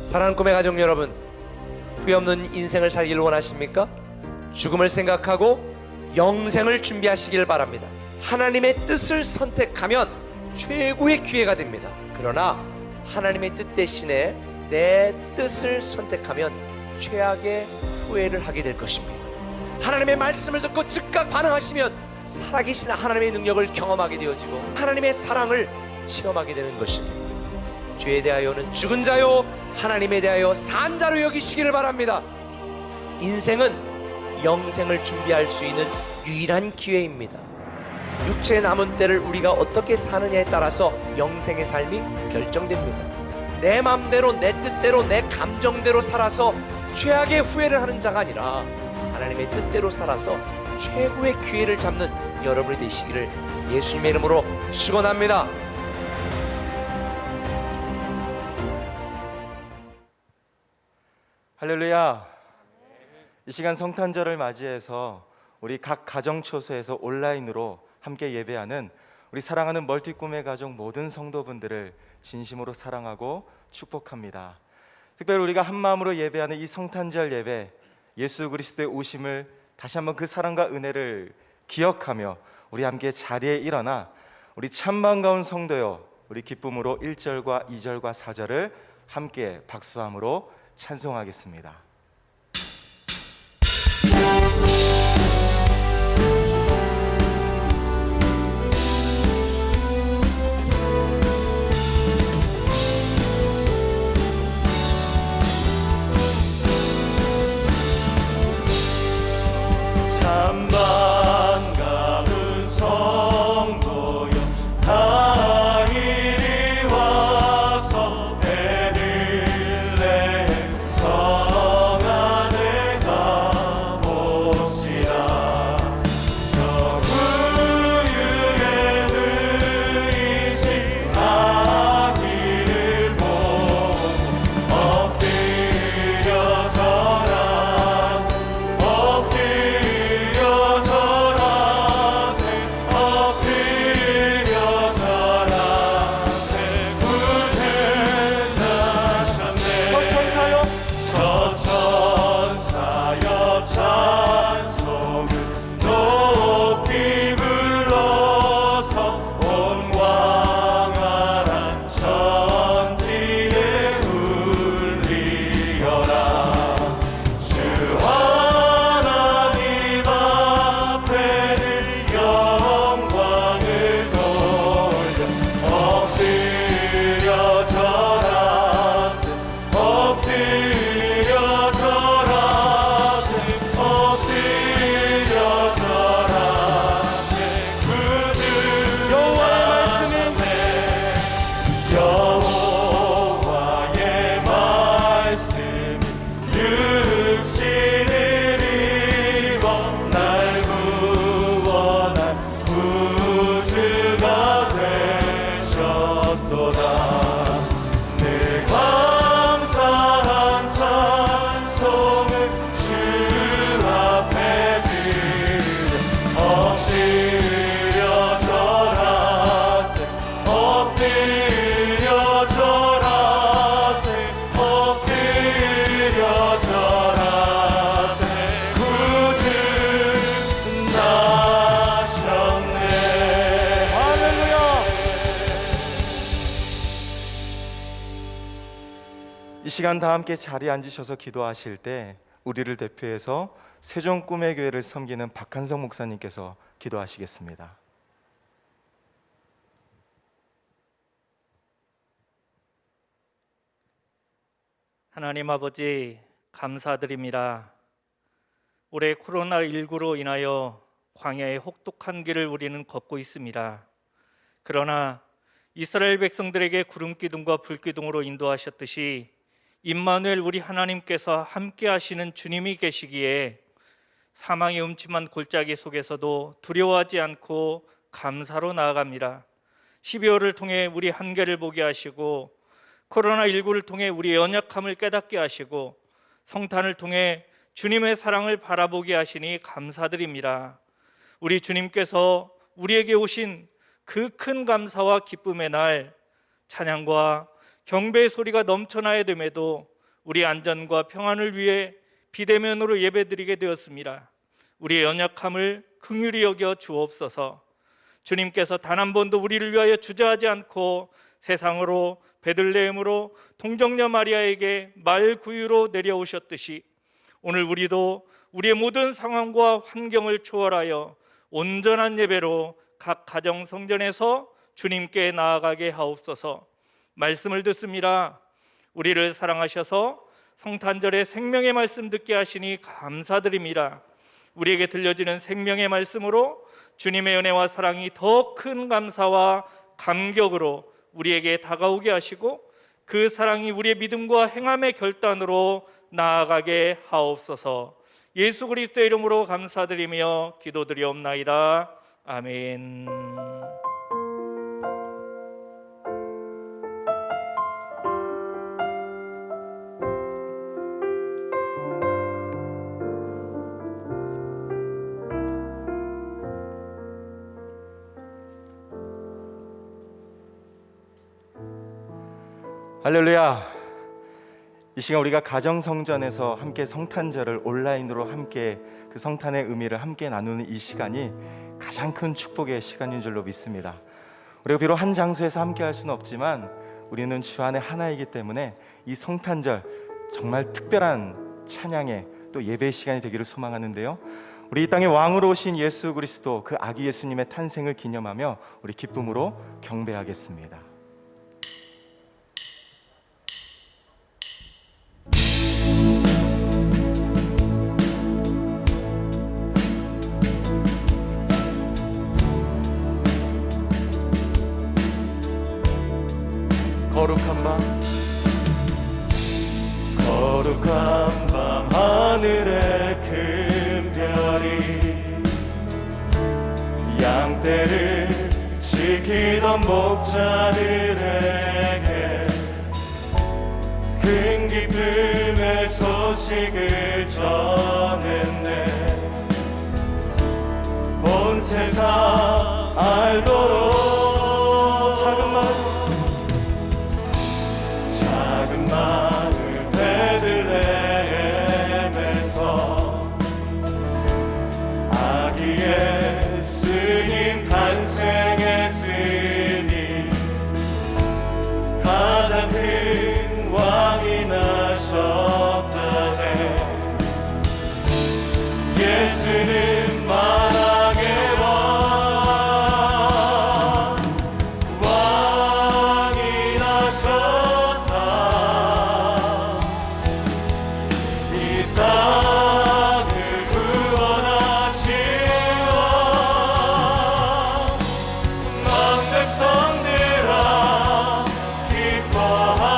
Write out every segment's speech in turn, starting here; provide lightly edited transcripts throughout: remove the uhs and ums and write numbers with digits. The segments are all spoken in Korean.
사랑하는 꿈의 가족 여러분, 후회 없는 인생을 살기를 원하십니까? 죽음을 생각하고 영생을 준비하시길 바랍니다. 하나님의 뜻을 선택하면 최고의 기회가 됩니다. 그러나 하나님의 뜻 대신에 내 뜻을 선택하면 최악의 후회를 하게 될 것입니다. 하나님의 말씀을 듣고 즉각 반응하시면 살아계신 하나님의 능력을 경험하게 되어지고 하나님의 사랑을 체험하게 되는 것입니다. 죄에 대하여는 죽은 자요, 하나님에 대하여 산 자로 여기시기를 바랍니다. 인생은 영생을 준비할 수 있는 유일한 기회입니다. 육체의 남은 때를 우리가 어떻게 사느냐에 따라서 영생의 삶이 결정됩니다. 내 맘대로, 내 뜻대로, 내 감정대로 살아서 최악의 후회를 하는 자가 아니라 하나님의 뜻대로 살아서 최고의 기회를 잡는 여러분이 되시기를 예수님의 이름으로 축원합니다. 할렐루야. 이 시간 성탄절을 맞이해서 우리 각 가정초소에서 온라인으로 함께 예배하는 우리 사랑하는 멀티 꿈의 가족 모든 성도분들을 진심으로 사랑하고 축복합니다. 특별히 우리가 한 마음으로 예배하는 이 성탄절 예배, 예수 그리스도의 오심을 다시 한번 그 사랑과 은혜를 기억하며 우리 함께 자리에 일어나 우리 참 반가운 성도여, 우리 기쁨으로 1절과 2절과 4절을 함께 박수함으로 찬송하겠습니다. 참 반가운 성도여, 다 이리 와서 베들레헴 성 안에 가봅시다. 저 구유에 누이신 아기를 보고 엎드려 절하세, 엎드려 절하세, 엎드려 절하세. 구세자셨네. 저천사여 찬송을 높이 불러서 온 광활한 천지에 울리어라. 주 하나님 앞에는 영광을 돌려 엎드려 절하세, 엎드려 절하세, 엎드려 절하세. 구주 여호와의 말씀이, 여호와의 말씀이 육신을 입어 날 구원할 구주가 되셨도다. 늘 감사한 찬송을 주 앞에 드려 엎드려 절하세, 엎드려 절하세, 엎드려 절하세. 구주 나셨네. 할렐루야. 이 시간 다 함께 자리에 앉으셔서 기도하실 때 우리를 대표해서 세종 꿈의 교회를 섬기는 박한성 목사님께서 기도하시겠습니다. 하나님 아버지, 감사드립니다. 올해 코로나19로 인하여 광야의 혹독한 길을 우리는 걷고 있습니다. 그러나 이스라엘 백성들에게 구름 기둥과 불 기둥으로 인도하셨듯이 임마누엘 우리 하나님께서 함께 하시는 주님이 계시기에 사망의 음침한 골짜기 속에서도 두려워하지 않고 감사로 나아갑니다. 12월을 통해 우리 한계를 보게 하시고 코로나19를 통해 우리의 연약함을 깨닫게 하시고 성탄을 통해 주님의 사랑을 바라보게 하시니 감사드립니다. 우리 주님께서 우리에게 오신 그 큰 감사와 기쁨의 날, 찬양과 경배의 소리가 넘쳐나야 됨에도 우리 안전과 평안을 위해 비대면으로 예배드리게 되었습니다. 우리의 연약함을 긍휼히 여겨 주옵소서. 주님께서 단 한 번도 우리를 위하여 주저하지 않고 세상으로 베들레헴으로 동정녀 마리아에게 말구유로 내려오셨듯이 오늘 우리도 우리의 모든 상황과 환경을 초월하여 온전한 예배로 각 가정 성전에서 주님께 나아가게 하옵소서. 말씀을 듣습니다. 우리를 사랑하셔서 성탄절에 생명의 말씀 듣게 하시니 감사드립니다. 우리에게 들려지는 생명의 말씀으로 주님의 은혜와 사랑이 더 큰 감사와 감격으로 우리에게 다가오게 하시고 그 사랑이 우리의 믿음과 행함의 결단으로 나아가게 하옵소서. 예수 그리스도의 이름으로 감사드리며 기도드리옵나이다. 아멘. 할렐루야. 이 시간 우리가 가정성전에서 함께 성탄절을 온라인으로 함께 그 성탄의 의미를 함께 나누는 이 시간이 가장 큰 축복의 시간인 줄로 믿습니다. 우리가 비록 한 장소에서 함께 할 수는 없지만 우리는 주 안에 하나이기 때문에 이 성탄절 정말 특별한 찬양의 또 예배의 시간이 되기를 소망하는데요, 우리 이 땅에 왕으로 오신 예수 그리스도 그 아기 예수님의 탄생을 기념하며 우리 기쁨으로 경배하겠습니다. 거룩한 밤 하늘의 큰 별이 양떼를 지키던 목자들에게 큰 기쁨의 소식을 전했네. 온 세상 알도록 작은 마을 베들레헴에서 아기 예수님 탄생했으니 가장 큰 왕이 나셨다네. 예수는 만왕의 왕이 나셨다. 이 땅을 구원하신 왕. 만 백성들아 기뻐하라.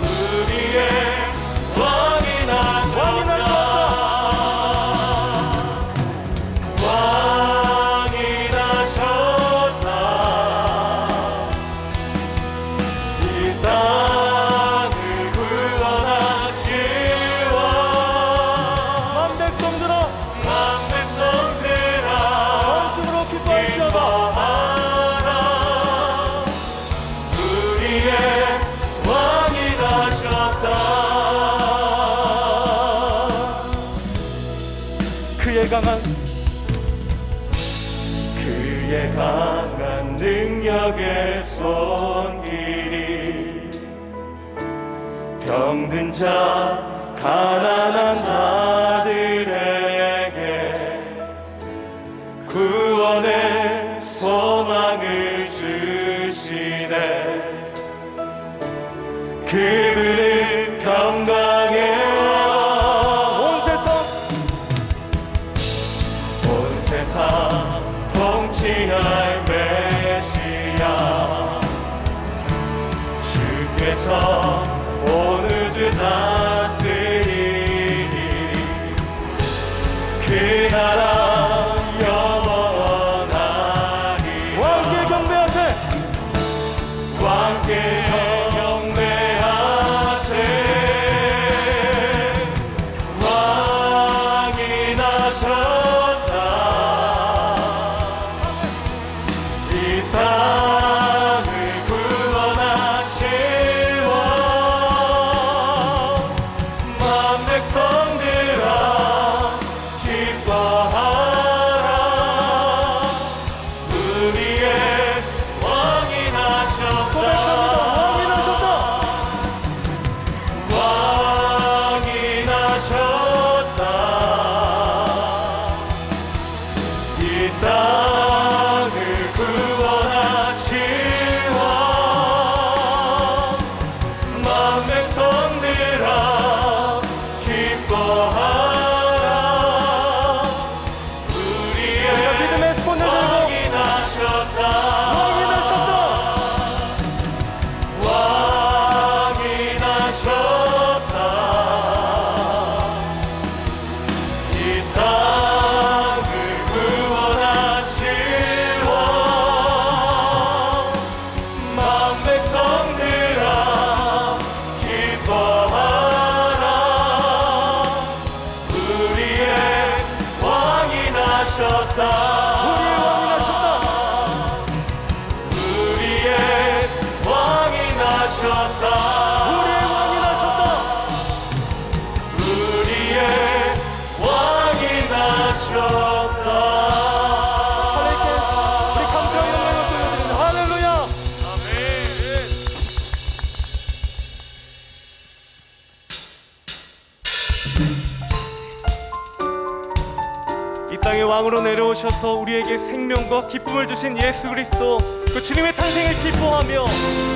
우리의 왕이 나셨다. 왕이 나셨다. 이 땅을 구원하신 왕. 만 백성들아 전심으로 기뻐하라. 우리의 왕이 나셨다. 그의 강한 능력의 손길이 병든 자 가난한 자들에게 구원의 소망을 주시네. 그분은 평강의 온 세상 통치할 메시아. 주께서 온 우주 다스리니 그 나라 영원하리. 왕께 경배하세. 왕께 경배하세. 왕이 나셨다. 이 땅을 구원하신 왕. 나셨다. 우리의 왕이 나셨다. 우리의 왕이 나셨다. 하나님께 우리 감사와 영광을 돌려드립니다. 할렐루야. 이 땅의 왕으로 내려오셔서 우리에게 생명과 기쁨을 주신 예수 그리스도, 그 주님의 탄생을 기뻐하며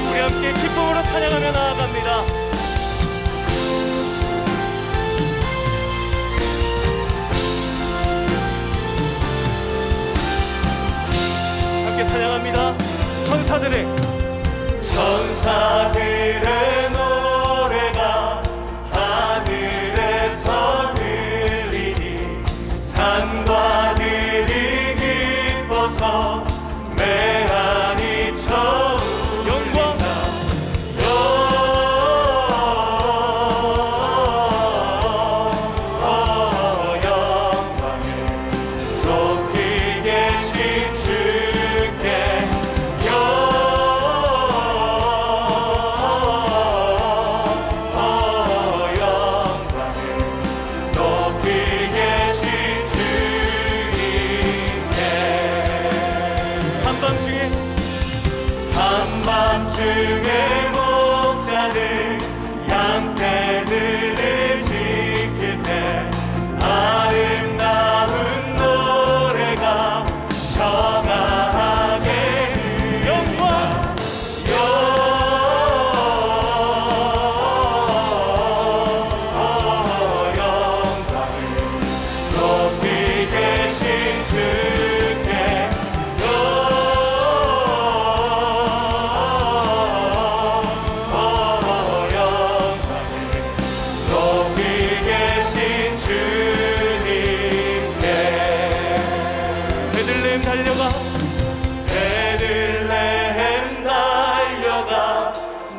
우리 함께 기쁨으로 찬양하며 나아갑니다. 함께 찬양합니다. 천사들의 노래가 하늘에서 들리니 산과 들이 기뻐서 매한이 쳐울리나. 영광을 높이 계신 주께 높이 계신 주님께. 한밤중에 목자들 양떼들을 지킬 때 아름다운 노래가 청하게 들린다. 영광을 높이 계신 주께 높이 계신 주님께. 베들레헴 달려가 베들레헴 달려가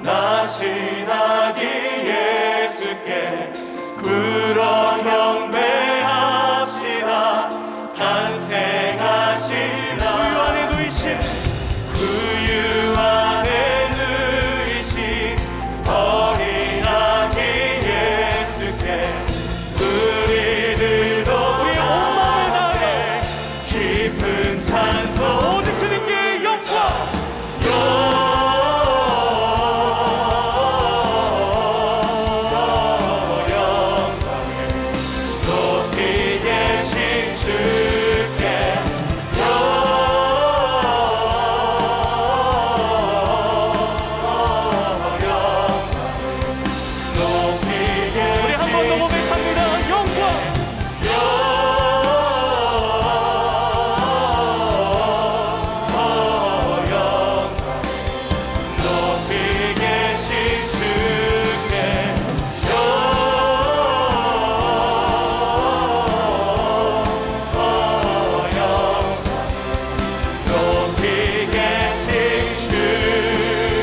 나시나기 예수께 불어 경배합시다. 탄생하시나 구유 안에 누이신 구유 안에 누이신 어린 아기 예수께 우리들도 우리의 온 마음을 다하여 깊은 찬송 모든 주님께 영광. 영광을 높이 계신 주께 높이 우리 한 번 더 계신 고백합니다. 영광. 높이 계신 주께 높이 계신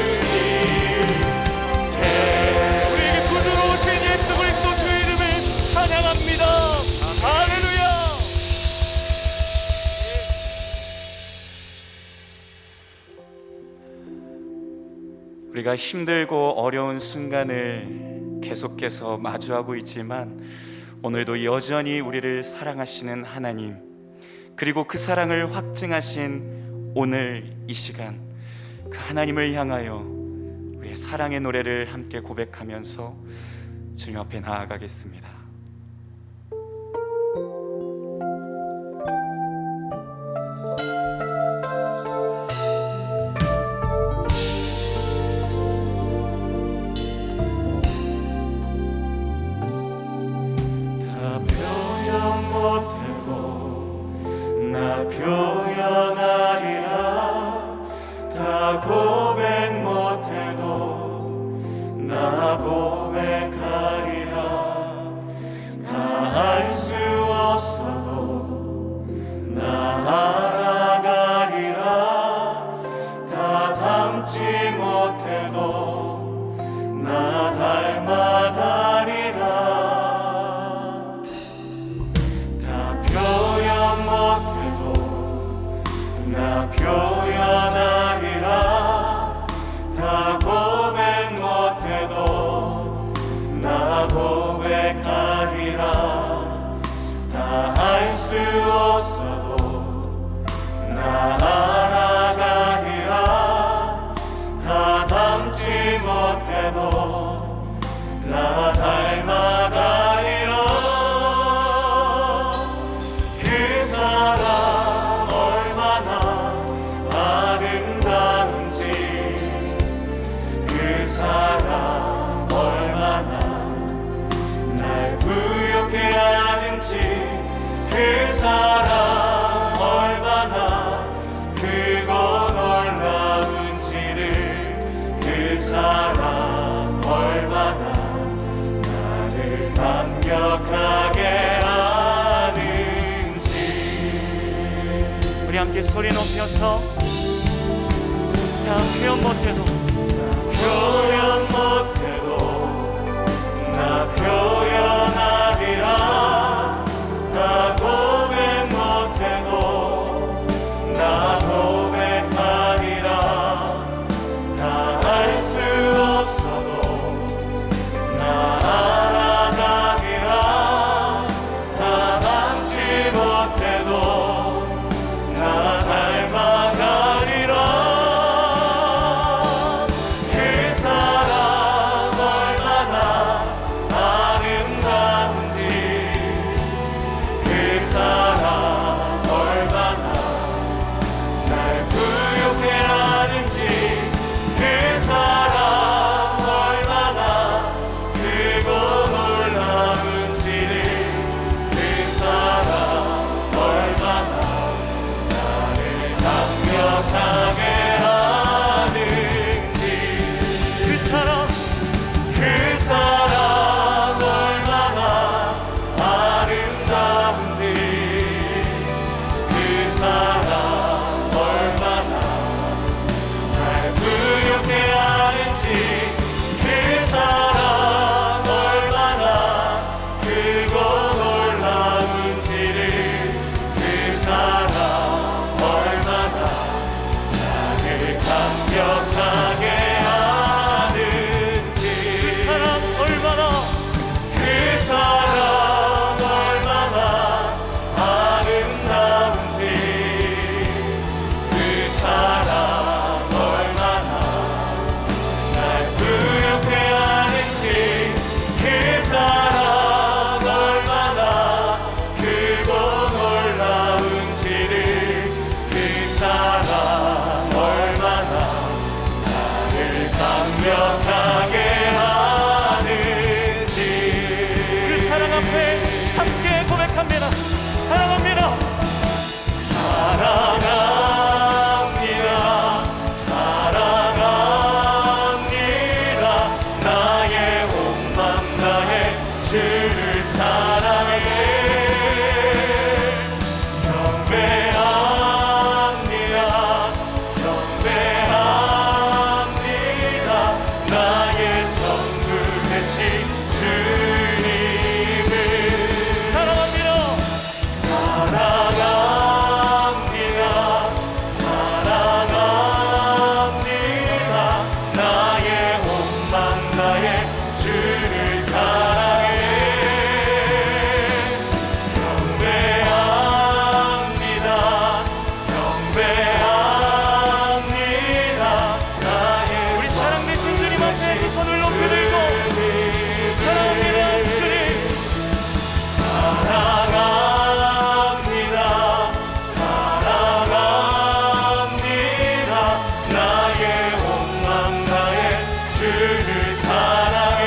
주님께. 우리에게 구주로 오신 예수 그리스도 주의 이름을 찬양합니다. 할렐루야. 우리가 힘들고 어려운 순간을 계속해서 마주하고 있지만 오늘도 여전히 우리를 사랑하시는 하나님, 그리고 그 사랑을 확증하신 오늘 이 시간, 그 하나님을 향하여 우리의 사랑의 노래를 함께 고백하면서 주님 앞에 나아가겠습니다. 다 표현 못해도 나 표현하리라. 다 고백 못해도 나 고백하리라. 다 할 수 없어도 나 알아가리라. 다 담지 못해도 나 닮아가리라. 다 표현 못해도 나 표현하리라. 다 고백 못해도 나 닮아가리라. 그 사랑 얼마나 아름다운지, 그 사랑 얼마나 날 부욕해 하는지, 그 사랑 얼마나 크고 놀라운지를, 그 사랑 얼마나 나를 감격하게 하는지. 우리 함께 소리 높여서 다 표현 못해도 표현 못해도 나 표현하리라. 다 고백 못해도 나 고백하리라. 다 할 수 없어도 나 알아가리라. 다 담지 못해도 나 닮아가리라. 그 사랑 얼마나 아름다운지, 그 사랑 얼마나 날 부욕해 하는지, 그 사랑 얼마나 크고 놀라운지를, 그 사랑 얼마나 나를 감격하게 하는지. 그 사랑 그 사랑 얼마나 아름다운지, 그 사랑 얼마나 날 부욕해 하는지, 그 사랑 얼마나 크고 놀라운지를, 그 사랑 얼마나 나를 감격하게 하는지. 그 사랑 얼마나 그 사랑 얼마나 아름다운지, 그 사랑 얼마나 날 부욕해 하는지, 그 사랑 얼마나 크고 놀라운지를, 그 사랑 얼마나 나를 감격하게 하는지. 그 사랑 앞에 함께 고백합니다. 사랑합니다. 사랑합니다. 사랑합니다. 나의 온 맘 다해 주를 사랑해. 경배합니다. 경배합니다. 나의 전부 되신 주님을 사랑합니다. 사랑합니다. 사랑합니다. 나의 온 맘 다해 주를 사랑해. 경배합니다. 경배합니다. 나의 우리 사랑 되신 주님 앞에 두 손을 높이 들고 사랑합니다. 주님 사랑합니다. 사랑합니다. 나의 온 맘 다해 주를 사랑해.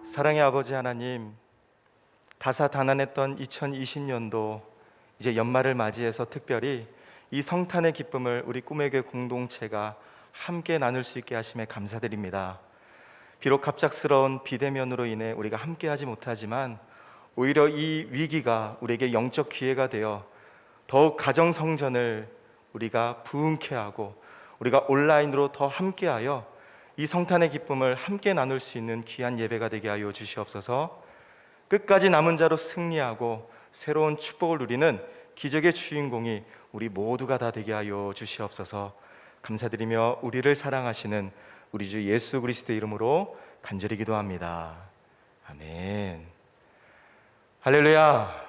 사랑의 아버지 하나님, 다사다난했던 2020년도 이제 연말을 맞이해서 특별히 이 성탄의 기쁨을 우리 꿈의 교회 공동체가 함께 나눌 수 있게 하심에 감사드립니다. 비록 갑작스러운 비대면으로 인해 우리가 함께하지 못하지만 오히려 이 위기가 우리에게 영적 기회가 되어 더욱 가정 성전을 우리가 부흥케 하고 우리가 온라인으로 더 함께하여 이 성탄의 기쁨을 함께 나눌 수 있는 귀한 예배가 되게 하여 주시옵소서. 끝까지 남은 자로 승리하고 새로운 축복을 누리는 기적의 주인공이 우리 모두가 다 되게 하여 주시옵소서. 감사드리며 우리를 사랑하시는 우리 주 예수 그리스도의 이름으로 간절히 기도합니다. 아멘. 할렐루야.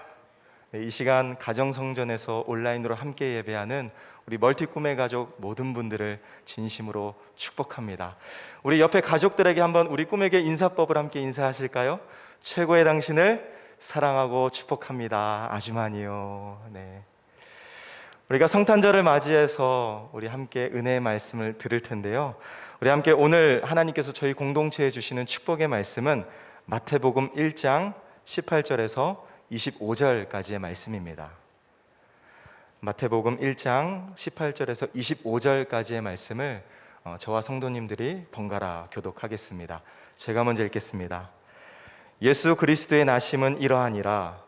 네, 이 시간 가정성전에서 온라인으로 함께 예배하는 우리 멀티 꿈의 가족 모든 분들을 진심으로 축복합니다. 우리 옆에 가족들에게 한번 우리 꿈에게 인사법을 함께 인사하실까요? 최고의 당신을 사랑하고 축복합니다. 아주 많이요. 네. 우리가 성탄절을 맞이해서 우리 함께 은혜의 말씀을 들을 텐데요. 우리 함께 오늘 하나님께서 저희 공동체에 주시는 축복의 말씀은 마태복음 1장 18절에서 25절까지의 말씀입니다. 마태복음 1장 18절에서 25절까지의 말씀을 저와 성도님들이 번갈아 교독하겠습니다. 제가 먼저 읽겠습니다. 예수 그리스도의 나심은 이러하니라.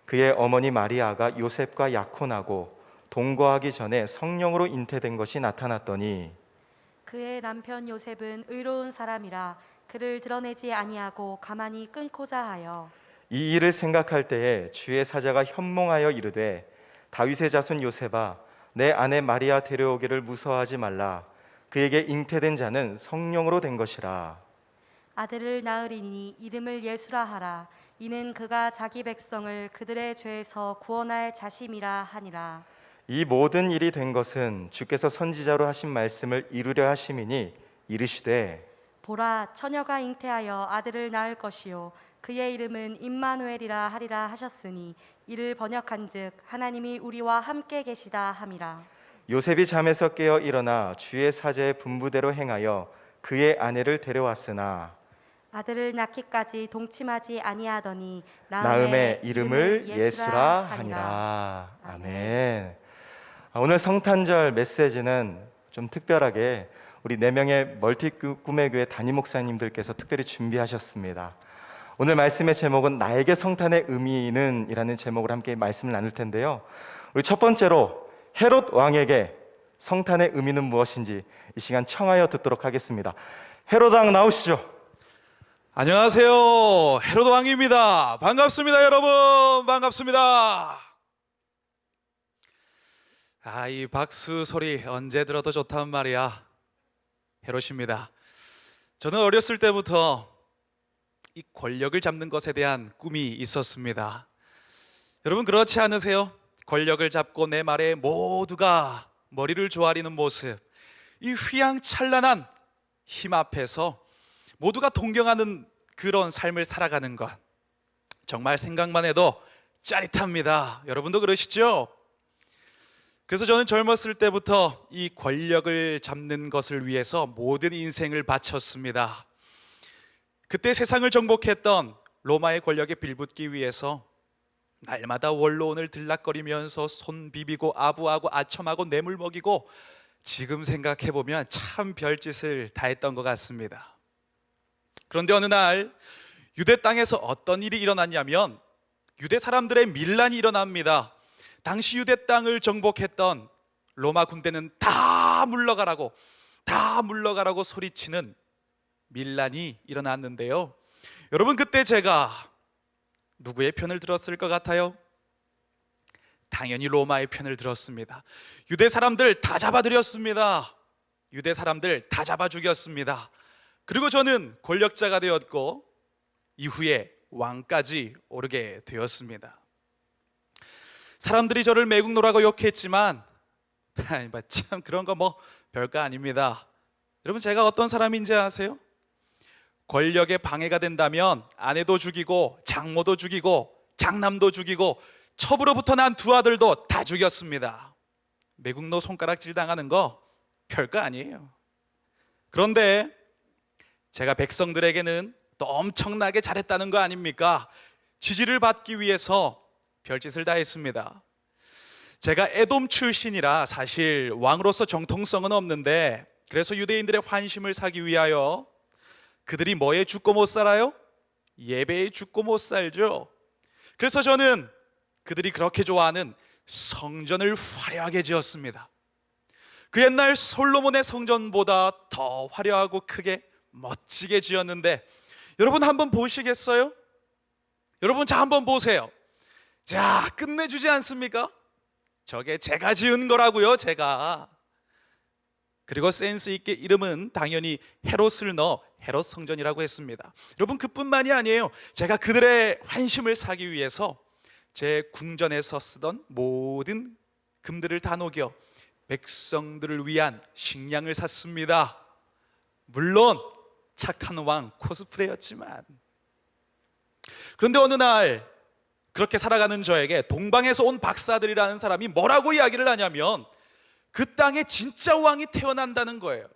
그의 어머니 마리아가 요셉과 약혼하고 동거하기 전에 성령으로 잉태된 것이 나타났더니 그의 남편 요셉은 의로운 사람이라 그를 드러내지 아니하고 가만히 끊고자 하여 이 일을 생각할 때에 주의 사자가 현몽하여 이르되 다윗의 자손 요셉아 내 아내 마리아 데려오기를 무서워하지 말라. 그에게 잉태된 자는 성령으로 된 것이라. 아들을 낳으리니 이름을 예수라 하라. 이는 그가 자기 백성을 그들의 죄에서 구원할 자심이라 하니라. 이 모든 일이 된 것은 주께서 선지자로 하신 말씀을 이루려 하심이니 이르시되 보라, 처녀가 잉태하여 아들을 낳을 것이요 그의 이름은 임마누엘이라 하리라 하셨으니 이를 번역한즉 하나님이 우리와 함께 계시다 함이라. 요셉이 잠에서 깨어 일어나 주의 사제의 분부대로 행하여 그의 아내를 데려왔으나 아들을 낳기까지 동침하지 아니하더니 나음의 이름을 예수라 하니라. 아멘. 오늘 성탄절 메시지는 좀 특별하게 우리 4명의 멀티 꿈의 교회 담임 목사님들께서 특별히 준비하셨습니다. 오늘 말씀의 제목은 나에게 성탄의 의미는 이라는 제목으로 함께 말씀을 나눌 텐데요. 우리 첫 번째로 헤롯 왕에게 성탄의 의미는 무엇인지 이 시간 청하여 듣도록 하겠습니다. 헤롯 왕 나오시죠. 안녕하세요. 헤롯 왕입니다. 반갑습니다, 여러분. 반갑습니다. 이 박수 소리 언제 들어도 좋단 말이야. 헤롯입니다. 저는 어렸을 때부터 이 권력을 잡는 것에 대한 꿈이 있었습니다. 여러분 그렇지 않으세요? 권력을 잡고 내 말에 모두가 머리를 조아리는 모습, 이 휘황찬란한 힘 앞에서 모두가 동경하는 그런 삶을 살아가는 것, 정말 생각만 해도 짜릿합니다. 여러분도 그러시죠? 그래서 저는 젊었을 때부터 이 권력을 잡는 것을 위해서 모든 인생을 바쳤습니다. 그때 세상을 정복했던 로마의 권력에 빌붙기 위해서 날마다 원로원을 들락거리면서 손 비비고 아부하고 아첨하고 뇌물 먹이고, 지금 생각해보면 참 별짓을 다 했던 것 같습니다. 그런데 어느 날 유대 땅에서 어떤 일이 일어났냐면 유대 사람들의 밀란이 일어납니다. 당시 유대 땅을 정복했던 로마 군대는 다 물러가라고 소리치는 밀란이 일어났는데요. 여러분 그때 제가 누구의 편을 들었을 것 같아요? 당연히 로마의 편을 들었습니다. 유대 사람들 다 잡아들였습니다. 유대 사람들 다 잡아 죽였습니다. 그리고 저는 권력자가 되었고 이후에 왕까지 오르게 되었습니다. 사람들이 저를 매국노라고 욕했지만 참 그런 거 뭐 별거 아닙니다. 여러분 제가 어떤 사람인지 아세요? 권력에 방해가 된다면 아내도 죽이고 장모도 죽이고 장남도 죽이고 첩으로부터 난 두 아들도 다 죽였습니다. 매국노 손가락질 당하는 거 별거 아니에요. 그런데 제가 백성들에게는 또 엄청나게 잘했다는 거 아닙니까? 지지를 받기 위해서 별짓을 다 했습니다. 제가 에돔 출신이라 사실 왕으로서 정통성은 없는데, 그래서 유대인들의 환심을 사기 위하여 그들이 뭐에 죽고 못 살아요? 예배에 죽고 못 살죠. 그래서 저는 그들이 그렇게 좋아하는 성전을 화려하게 지었습니다. 그 옛날 솔로몬의 성전보다 더 화려하고 크게 멋지게 지었는데, 여러분 한번 보시겠어요? 여러분 자 한번 보세요. 자, 끝내주지 않습니까? 저게 제가 지은 거라고요, 제가. 그리고 센스 있게 이름은 당연히 헤롯을 넣어 헤롯 성전이라고 했습니다. 여러분 그뿐만이 아니에요. 제가 그들의 환심을 사기 위해서 제 궁전에서 쓰던 모든 금들을 다 녹여 백성들을 위한 식량을 샀습니다. 물론 착한 왕 코스프레였지만. 그런데 어느 날 그렇게 살아가는 저에게 동방에서 온 박사들이라는 사람이 뭐라고 이야기를 하냐면, 그 땅에 진짜 왕이 태어난다는 거예요.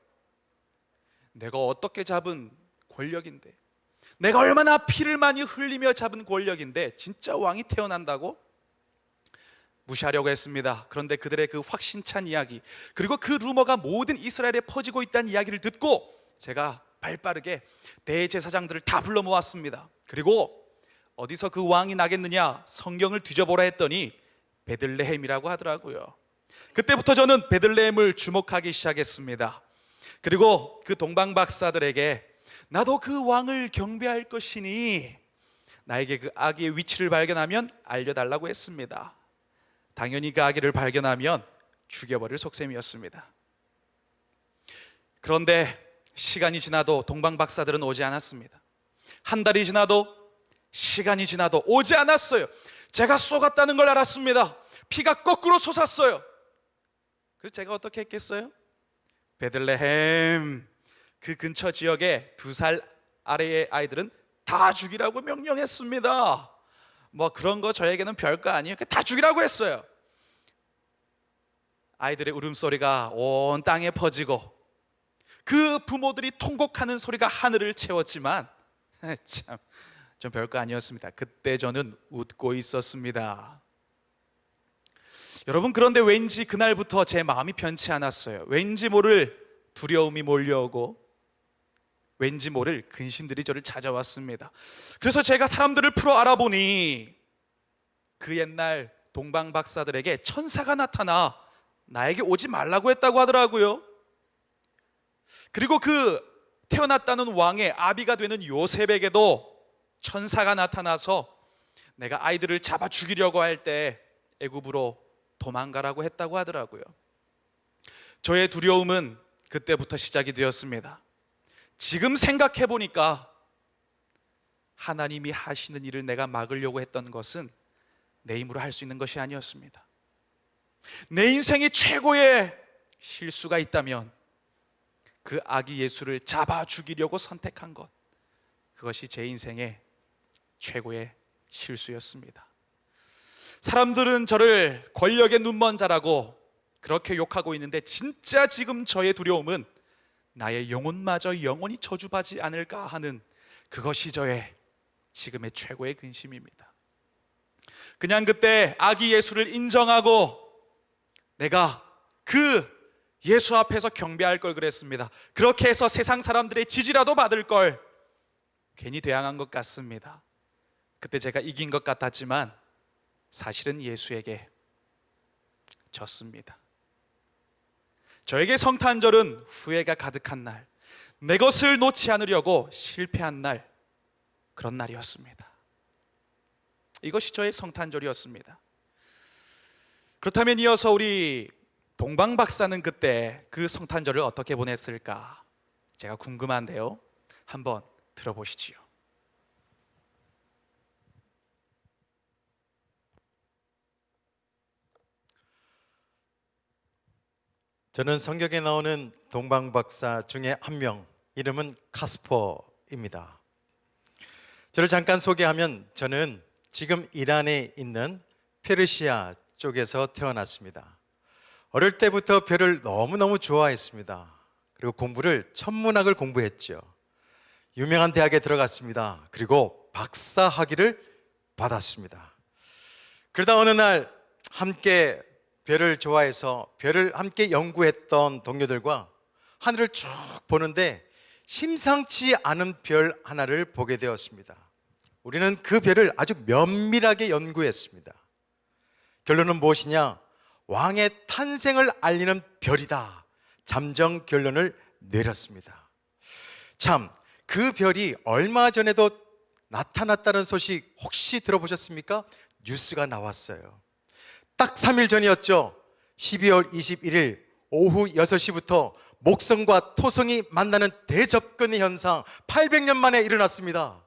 내가 어떻게 잡은 권력인데, 내가 얼마나 피를 많이 흘리며 잡은 권력인데 진짜 왕이 태어난다고? 무시하려고 했습니다. 그런데 그들의 그 확신찬 이야기, 그리고 그 루머가 모든 이스라엘에 퍼지고 있다는 이야기를 듣고 제가 발빠르게 대제사장들을 다 불러 모았습니다. 그리고 어디서 그 왕이 나겠느냐, 성경을 뒤져보라 했더니 베들레헴이라고 하더라고요. 그때부터 저는 베들레헴을 주목하기 시작했습니다. 그리고 그 동방 박사들에게 나도 그 왕을 경배할 것이니 나에게 그 아기의 위치를 발견하면 알려달라고 했습니다. 당연히 그 아기를 발견하면 죽여버릴 속셈이었습니다. 그런데 시간이 지나도 동방 박사들은 오지 않았습니다. 한 달이 지나도, 시간이 지나도 오지 않았어요. 제가 쏘갔다는 걸 알았습니다. 피가 거꾸로 솟았어요. 그래서 제가 어떻게 했겠어요? 베들레헴 그 근처 지역에 2살 아래의 아이들은 다 죽이라고 명령했습니다. 뭐 그런 거 저에게는 별거 아니에요. 다 죽이라고 했어요. 아이들의 울음소리가 온 땅에 퍼지고 그 부모들이 통곡하는 소리가 하늘을 채웠지만 참 좀 별거 아니었습니다. 그때 저는 웃고 있었습니다. 여러분, 그런데 왠지 그날부터 제 마음이 편치 않았어요. 왠지 모를 두려움이 몰려오고 왠지 모를 근심들이 저를 찾아왔습니다. 그래서 제가 사람들을 풀어 알아보니 그 옛날 동방 박사들에게 천사가 나타나 나에게 오지 말라고 했다고 하더라고요. 그리고 그 태어났다는 왕의 아비가 되는 요셉에게도 천사가 나타나서 내가 아이들을 잡아 죽이려고 할 때 애굽으로 도망가라고 했다고 하더라고요. 저의 두려움은 그때부터 시작이 되었습니다. 지금 생각해 보니까 하나님이 하시는 일을 내가 막으려고 했던 것은 내 힘으로 할 수 있는 것이 아니었습니다. 내 인생의 최고의 실수가 있다면 그 아기 예수를 잡아 죽이려고 선택한 것, 그것이 제 인생의 최고의 실수였습니다. 사람들은 저를 권력의 눈먼 자라고 그렇게 욕하고 있는데, 진짜 지금 저의 두려움은 나의 영혼마저 영원히 저주받지 않을까 하는 그것이 저의 지금의 최고의 근심입니다. 그냥 그때 아기 예수를 인정하고 내가 그 예수 앞에서 경배할 걸 그랬습니다. 그렇게 해서 세상 사람들의 지지라도 받을 걸 괜히 대항한 것 같습니다. 그때 제가 이긴 것 같았지만 사실은 예수에게 졌습니다. 저에게 성탄절은 후회가 가득한 날, 내 것을 놓지 않으려고 실패한 날, 그런 날이었습니다. 이것이 저의 성탄절이었습니다. 그렇다면 이어서 우리 동방 박사는 그때 그 성탄절을 어떻게 보냈을까? 제가 궁금한데요. 한번 들어보시지요. 저는 성경에 나오는 동방 박사 중에 한 명, 이름은 카스퍼입니다. 저를 잠깐 소개하면 저는 지금 이란에 있는 페르시아 쪽에서 태어났습니다. 어릴 때부터 별을 너무너무 좋아했습니다. 그리고 천문학을 공부했죠. 유명한 대학에 들어갔습니다. 그리고 박사 학위를 받았습니다. 그러다 어느 날 함께 별을 좋아해서 별을 함께 연구했던 동료들과 하늘을 쭉 보는데 심상치 않은 별 하나를 보게 되었습니다. 우리는 그 별을 아주 면밀하게 연구했습니다. 결론은 무엇이냐? 왕의 탄생을 알리는 별이다. 잠정 결론을 내렸습니다. 참, 그 별이 얼마 전에도 나타났다는 소식 혹시 들어보셨습니까? 뉴스가 나왔어요. 딱 3일 전이었죠. 12월 21일 오후 6시부터 목성과 토성이 만나는 대접근의 현상 800년 만에 일어났습니다.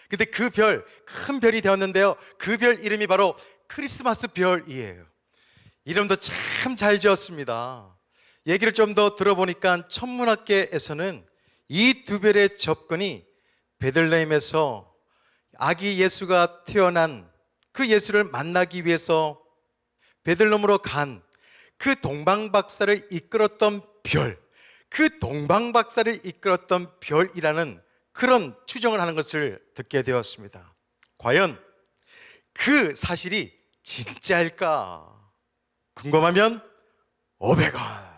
근데 그 별, 큰 별이 되었는데요. 그 별 이름이 바로 크리스마스 별이에요. 이름도 참 잘 지었습니다. 얘기를 좀 더 들어보니까 천문학계에서는 이 두 별의 접근이 베들레헴에서 아기 예수가 태어난 그 예수를 만나기 위해서 베들레헴으로 간 그 동방박사를 이끌었던 별, 그 동방박사를 이끌었던 별이라는 그런 추정을 하는 것을 듣게 되었습니다. 과연 그 사실이 진짜일까? 궁금하면 500원.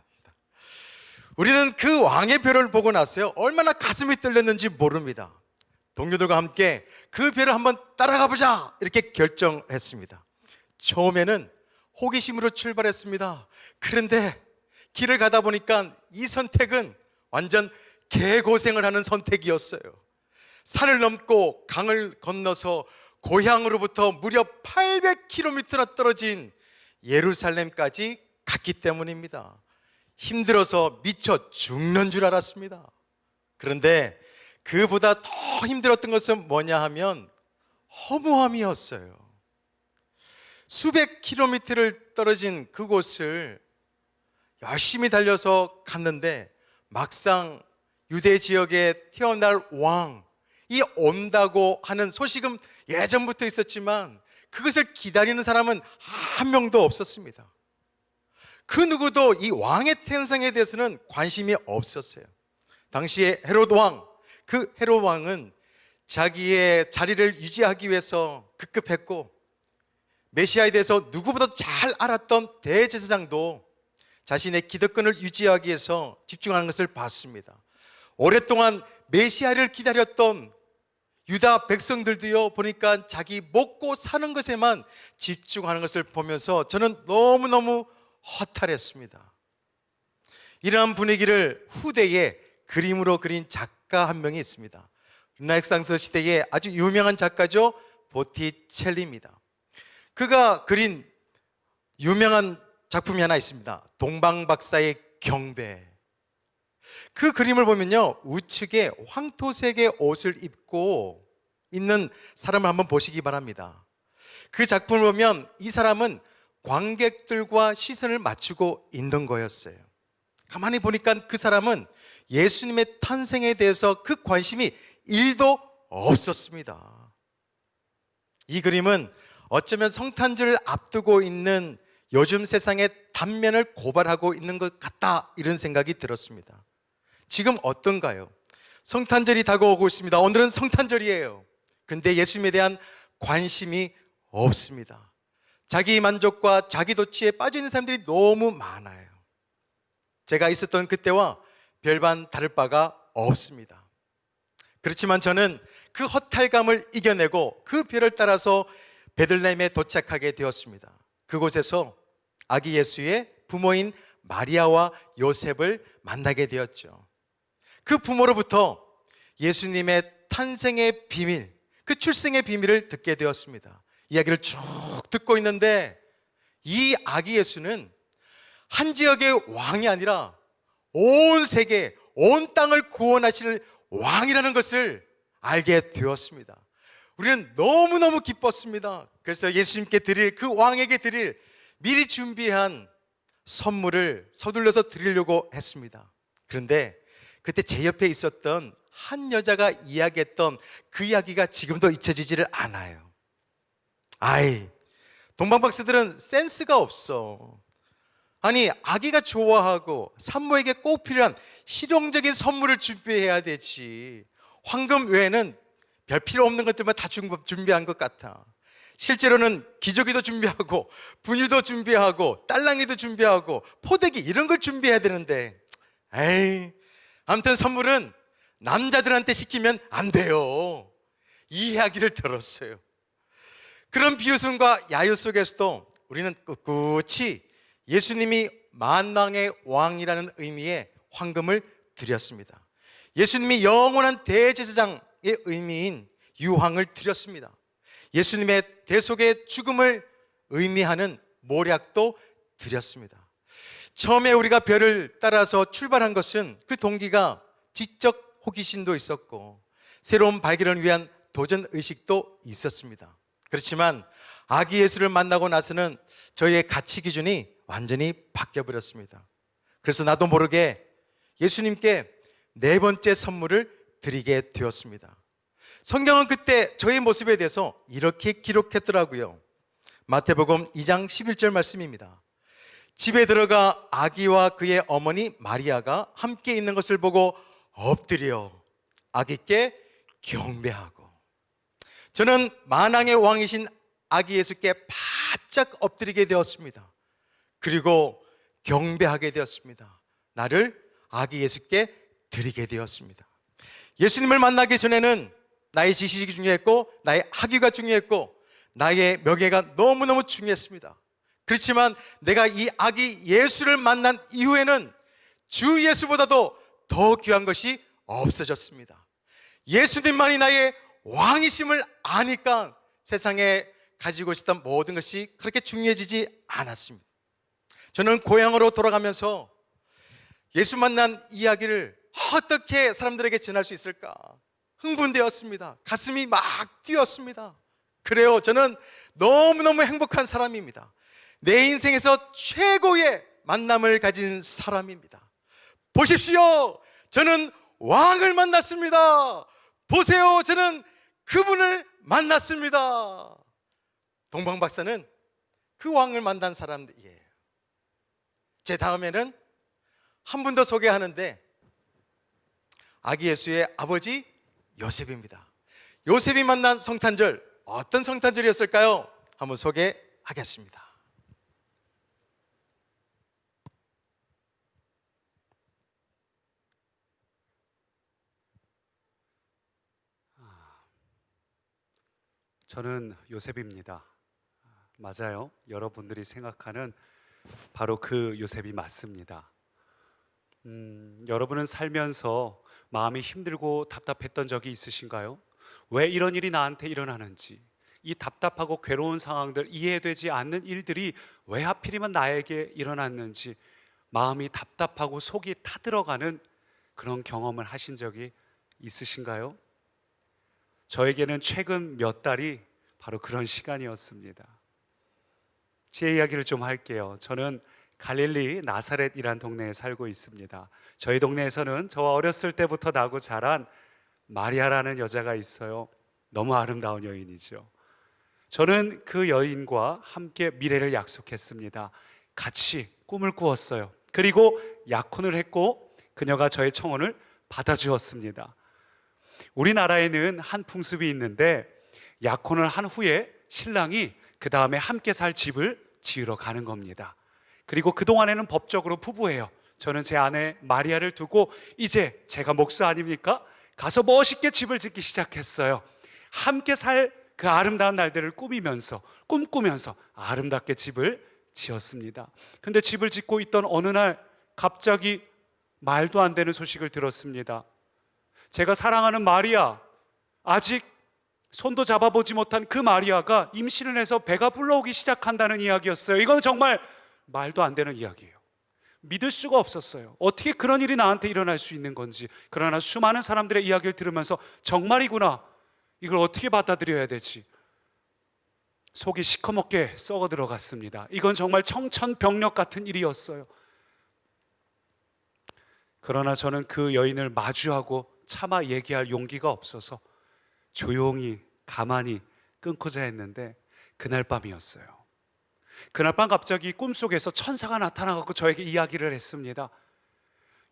우리는 그 왕의 별을 보고 나서요, 얼마나 가슴이 떨렸는지 모릅니다. 동료들과 함께 그 별을 한번 따라가 보자 이렇게 결정했습니다. 처음에는 호기심으로 출발했습니다. 그런데 길을 가다 보니까 이 선택은 완전 개고생을 하는 선택이었어요. 산을 넘고 강을 건너서 고향으로부터 무려 800km나 떨어진 예루살렘까지 갔기 때문입니다. 힘들어서 미쳐 죽는 줄 알았습니다. 그런데 그보다 더 힘들었던 것은 뭐냐 하면 허무함이었어요. 수백 킬로미터를 떨어진 그곳을 열심히 달려서 갔는데 막상 유대 지역에 태어날 왕이 온다고 하는 소식은 예전부터 있었지만 그것을 기다리는 사람은 한 명도 없었습니다. 그 누구도 이 왕의 탄생에 대해서는 관심이 없었어요. 당시에 헤롯 왕, 그 헤롯 왕은 자기의 자리를 유지하기 위해서 급급했고 메시아에 대해서 누구보다 잘 알았던 대제사장도 자신의 기득권을 유지하기 위해서 집중하는 것을 봤습니다. 오랫동안 메시아를 기다렸던 유다 백성들도요, 보니까 자기 먹고 사는 것에만 집중하는 것을 보면서 저는 너무너무 허탈했습니다. 이러한 분위기를 후대에 그림으로 그린 작가 한 명이 있습니다. 르네상스 시대의 아주 유명한 작가죠. 보티첼리입니다. 그가 그린 유명한 작품이 하나 있습니다. 동방박사의 경배. 그 그림을 보면요, 우측에 황토색의 옷을 입고 있는 사람을 한번 보시기 바랍니다. 그 작품을 보면 이 사람은 관객들과 시선을 맞추고 있는 거였어요. 가만히 보니까 그 사람은 예수님의 탄생에 대해서 그 관심이 1도 없었습니다. 이 그림은 어쩌면 성탄절을 앞두고 있는 요즘 세상의 단면을 고발하고 있는 것 같다, 이런 생각이 들었습니다. 지금 어떤가요? 성탄절이 다가오고 있습니다. 오늘은 성탄절이에요. 근데 예수님에 대한 관심이 없습니다. 자기 만족과 자기 도취에 빠져 있는 사람들이 너무 많아요. 제가 있었던 그때와 별반 다를 바가 없습니다. 그렇지만 저는 그 허탈감을 이겨내고 그 별을 따라서 베들레헴에 도착하게 되었습니다. 그곳에서 아기 예수의 부모인 마리아와 요셉을 만나게 되었죠. 그 부모로부터 예수님의 탄생의 비밀, 그 출생의 비밀을 듣게 되었습니다. 이야기를 쭉 듣고 있는데 이 아기 예수는 한 지역의 왕이 아니라 온 세계, 온 땅을 구원하실 왕이라는 것을 알게 되었습니다. 우리는 너무너무 기뻤습니다. 그래서 예수님께 드릴, 그 왕에게 드릴 미리 준비한 선물을 서둘러서 드리려고 했습니다. 그런데 그때 제 옆에 있었던 한 여자가 이야기했던 그 이야기가 지금도 잊혀지지를 않아요. 아이, 동방박사들은 센스가 없어. 아니, 아기가 좋아하고 산모에게 꼭 필요한 실용적인 선물을 준비해야 되지. 황금 외에는 별 필요 없는 것들만 다 준비한 것 같아. 실제로는 기저귀도 준비하고 분유도 준비하고 딸랑이도 준비하고 포대기 이런 걸 준비해야 되는데, 에이, 아무튼 선물은 남자들한테 시키면 안 돼요. 이 이야기를 들었어요. 그런 비웃음과 야유 속에서도 우리는 꿋꿋이 예수님이 만왕의 왕이라는 의미의 황금을 드렸습니다. 예수님이 영원한 대제사장의 의미인 유황을 드렸습니다. 예수님의 대속의 죽음을 의미하는 모략도 드렸습니다. 처음에 우리가 별을 따라서 출발한 것은 그 동기가 지적 호기심도 있었고 새로운 발견을 위한 도전 의식도 있었습니다. 그렇지만 아기 예수를 만나고 나서는 저희의 가치 기준이 완전히 바뀌어 버렸습니다. 그래서 나도 모르게 예수님께 네 번째 선물을 드리게 되었습니다. 성경은 그때 저의 모습에 대해서 이렇게 기록했더라고요. 마태복음 2장 11절 말씀입니다. 집에 들어가 아기와 그의 어머니 마리아가 함께 있는 것을 보고 엎드려 아기께 경배하고, 저는 만왕의 왕이신 아기 예수께 바짝 엎드리게 되었습니다. 그리고 경배하게 되었습니다. 나를 아기 예수께 드리게 되었습니다. 예수님을 만나기 전에는 나의 지식이 중요했고 나의 학위가 중요했고 나의 명예가 너무너무 중요했습니다. 그렇지만 내가 이 아기 예수를 만난 이후에는 주 예수보다도 더 귀한 것이 없어졌습니다. 예수님만이 나의 왕이심을 아니까 세상에 가지고 있었던 모든 것이 그렇게 중요해지지 않았습니다. 저는 고향으로 돌아가면서 예수 만난 이야기를 어떻게 사람들에게 전할 수 있을까 흥분되었습니다. 가슴이 막 뛰었습니다. 그래요, 저는 너무너무 행복한 사람입니다. 내 인생에서 최고의 만남을 가진 사람입니다. 보십시오, 저는 왕을 만났습니다. 보세요, 저는 그분을 만났습니다. 동방 박사는 그 왕을 만난 사람들이에요. 제 다음에는 한 분 더 소개하는데 아기 예수의 아버지 요셉입니다. 요셉이 만난 성탄절, 어떤 성탄절이었을까요? 한번 소개하겠습니다. 저는 요셉입니다. 맞아요. 여러분들이 생각하는 바로 그 요셉이 맞습니다. 여러분은 살면서 마음이 힘들고 답답했던 적이 있으신가요? 왜 이런 일이 나한테 일어나는지, 이 답답하고 괴로운 상황들, 이해되지 않는 일들이 왜 하필이면 나에게 일어났는지 마음이 답답하고 속이 타들어가는 그런 경험을 하신 적이 있으신가요? 저에게는 최근 몇 달이 바로 그런 시간이었습니다. 제 이야기를 좀 할게요. 저는 갈릴리 나사렛이란 동네에 살고 있습니다. 저희 동네에서는 저와 어렸을 때부터 나고 자란 마리아라는 여자가 있어요. 너무 아름다운 여인이죠. 저는 그 여인과 함께 미래를 약속했습니다. 같이 꿈을 꾸었어요. 그리고 약혼을 했고 그녀가 저의 청혼을 받아주었습니다. 우리나라에는 한 풍습이 있는데 약혼을 한 후에 신랑이 그 다음에 함께 살 집을 지으러 가는 겁니다. 그리고 그동안에는 법적으로 부부예요. 저는 제 아내 마리아를 두고 이제 제가 목사 아닙니까? 가서 멋있게 집을 짓기 시작했어요. 함께 살 그 아름다운 날들을 꿈꾸면서 아름답게 집을 지었습니다. 근데 집을 짓고 있던 어느 날 갑자기 말도 안 되는 소식을 들었습니다. 제가 사랑하는 마리아, 아직 손도 잡아보지 못한 그 마리아가 임신을 해서 배가 불러오기 시작한다는 이야기였어요. 이건 정말 말도 안 되는 이야기예요. 믿을 수가 없었어요. 어떻게 그런 일이 나한테 일어날 수 있는 건지. 그러나 수많은 사람들의 이야기를 들으면서 정말이구나, 이걸 어떻게 받아들여야 되지? 속이 시커멓게 썩어 들어갔습니다. 이건 정말 청천벽력 같은 일이었어요. 그러나 저는 그 여인을 마주하고 차마 얘기할 용기가 없어서 조용히 가만히 끊고자 했는데 그날 밤이었어요. 그날 밤 갑자기 꿈속에서 천사가 나타나서 저에게 이야기를 했습니다.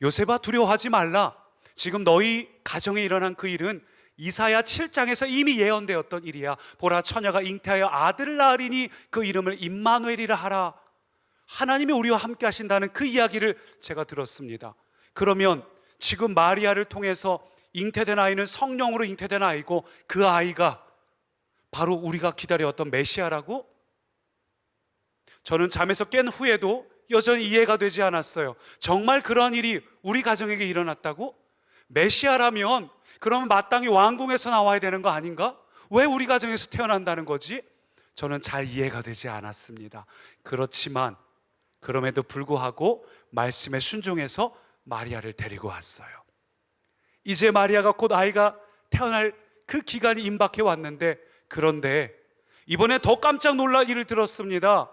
요셉아, 두려워하지 말라. 지금 너희 가정에 일어난 그 일은 이사야 7장에서 이미 예언되었던 일이야. 보라, 처녀가 잉태하여 아들을 낳으리니 그 이름을 임마누엘이라 하라. 하나님이 우리와 함께 하신다는 그 이야기를 제가 들었습니다. 그러면 지금 마리아를 통해서 잉태된 아이는 성령으로 잉태된 아이고, 그 아이가 바로 우리가 기다려왔던 메시아라고? 저는 잠에서 깬 후에도 여전히 이해가 되지 않았어요. 정말 그러한 일이 우리 가정에게 일어났다고? 메시아라면 그러면 마땅히 왕궁에서 나와야 되는 거 아닌가? 왜 우리 가정에서 태어난다는 거지? 저는 잘 이해가 되지 않았습니다. 그렇지만 그럼에도 불구하고 말씀에 순종해서 마리아를 데리고 왔어요. 이제 마리아가 곧 아이가 태어날 그 기간이 임박해 왔는데, 그런데 이번에 더 깜짝 놀랄 일을 들었습니다.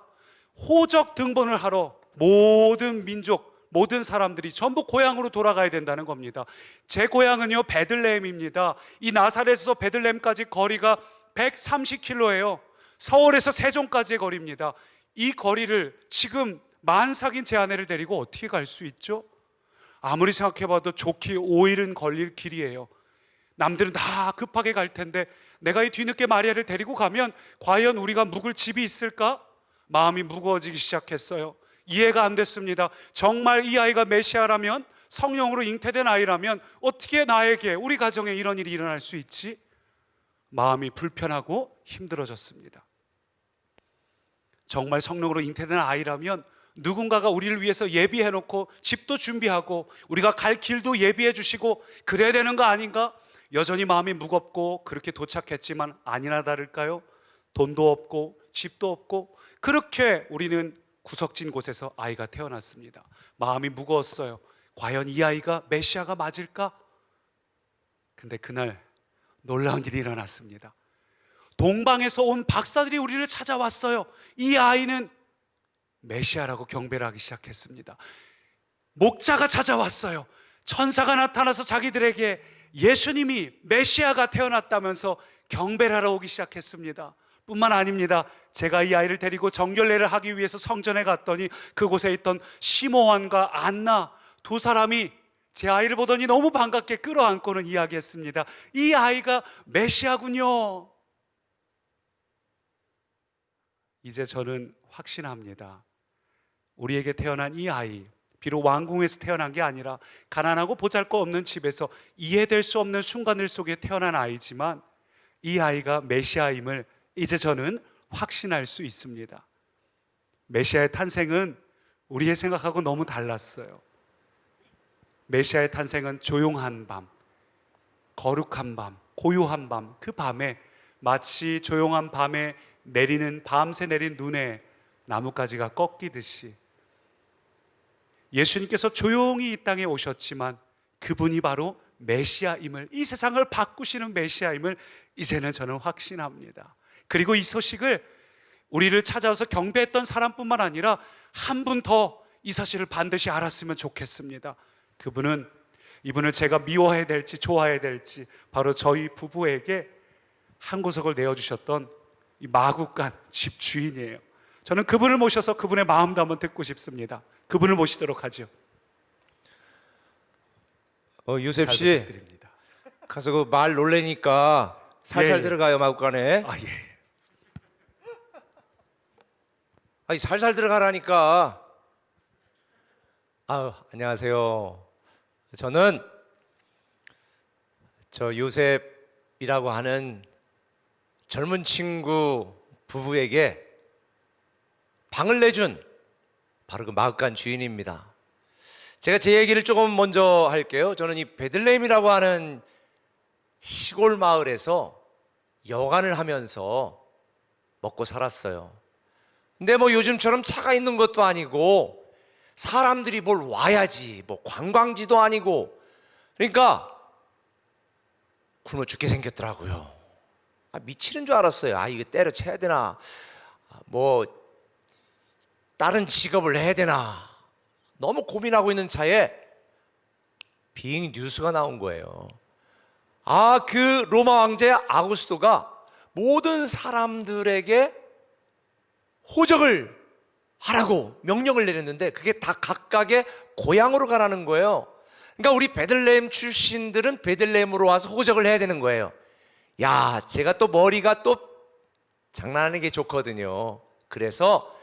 호적 등본을 하러 모든 민족, 모든 사람들이 전부 고향으로 돌아가야 된다는 겁니다. 제 고향은요, 베들레헴입니다. 이 나사렛에서 베들레헴까지 거리가 130km예요. 서울에서 세종까지의 거리입니다. 이 거리를 지금 만삭인 제 아내를 데리고 어떻게 갈 수 있죠? 아무리 생각해봐도 좋게 5일은 걸릴 길이에요. 남들은 다 급하게 갈 텐데 내가 이 뒤늦게 마리아를 데리고 가면 과연 우리가 묵을 집이 있을까? 마음이 무거워지기 시작했어요. 이해가 안 됐습니다. 정말 이 아이가 메시아라면, 성령으로 잉태된 아이라면 어떻게 나에게, 우리 가정에 이런 일이 일어날 수 있지? 마음이 불편하고 힘들어졌습니다. 정말 성령으로 잉태된 아이라면 누군가가 우리를 위해서 예비해놓고 집도 준비하고 우리가 갈 길도 예비해 주시고 그래야 되는 거 아닌가? 여전히 마음이 무겁고 그렇게 도착했지만 아니나 다를까요? 돈도 없고 집도 없고 그렇게 우리는 구석진 곳에서 아이가 태어났습니다. 마음이 무거웠어요. 과연 이 아이가 메시아가 맞을까? 근데 그날 놀라운 일이 일어났습니다. 동방에서 온 박사들이 우리를 찾아왔어요. 이 아이는 메시아라고 경배를 하기 시작했습니다. 목자가 찾아왔어요. 천사가 나타나서 자기들에게 예수님이 메시아가 태어났다면서 경배를 하러 오기 시작했습니다. 뿐만 아닙니다. 제가 이 아이를 데리고 정결례를 하기 위해서 성전에 갔더니 그곳에 있던 시므온과 안나 두 사람이 제 아이를 보더니 너무 반갑게 끌어안고는 이야기했습니다. 이 아이가 메시아군요. 이제 저는 확신합니다. 우리에게 태어난 이 아이, 비록 왕궁에서 태어난 게 아니라 가난하고 보잘것없는 집에서 이해될 수 없는 순간들 속에 태어난 아이지만 이 아이가 메시아임을 이제 저는 확신할 수 있습니다. 메시아의 탄생은 우리의 생각하고 너무 달랐어요. 메시아의 탄생은 조용한 밤, 거룩한 밤, 고요한 밤, 그 밤에 마치 조용한 밤에 내리는, 밤새 내린 눈에 나뭇가지가 꺾이듯이 예수님께서 조용히 이 땅에 오셨지만 그분이 바로 메시아임을, 이 세상을 바꾸시는 메시아임을 이제는 저는 확신합니다. 그리고 이 소식을 우리를 찾아와서 경배했던 사람뿐만 아니라 한 분 더 이 사실을 반드시 알았으면 좋겠습니다. 그분은, 이분을 제가 미워해야 될지 좋아해야 될지, 바로 저희 부부에게 한 구석을 내어주셨던 이 마구간 집주인이에요. 저는 그분을 모셔서 그분의 마음도 한번 듣고 싶습니다. 그분을 모시도록 하죠. 요셉 씨, 가서 그 말 놀래니까 살살 예. 들어가요, 마구간에. 아, 예. 아니, 살살 들어가라니까. 안녕하세요. 저는 저 요셉이라고 하는 젊은 친구 부부에게 방을 내준 바로 그 마구간 주인입니다. 제가 제 얘기를 조금 먼저 할게요. 저는 이 베들레헴이라고 하는 시골 마을에서 여관을 하면서 먹고 살았어요. 근데 뭐 요즘처럼 차가 있는 것도 아니고 사람들이 뭘 와야지, 뭐 관광지도 아니고, 그러니까 굶어 죽게 생겼더라고요. 미치는 줄 알았어요. 이거 때려쳐야 되나, 뭐 다른 직업을 해야 되나, 너무 고민하고 있는 차에 빙 뉴스가 나온 거예요. 그 로마 왕제 아구스토가 모든 사람들에게 호적을 하라고 명령을 내렸는데 그게 다 각각의 고향으로 가라는 거예요. 그러니까 우리 베들레헴 출신들은 베들레헴으로 와서 호적을 해야 되는 거예요. 야, 제가 또 머리가 또 장난하는 게 좋거든요. 그래서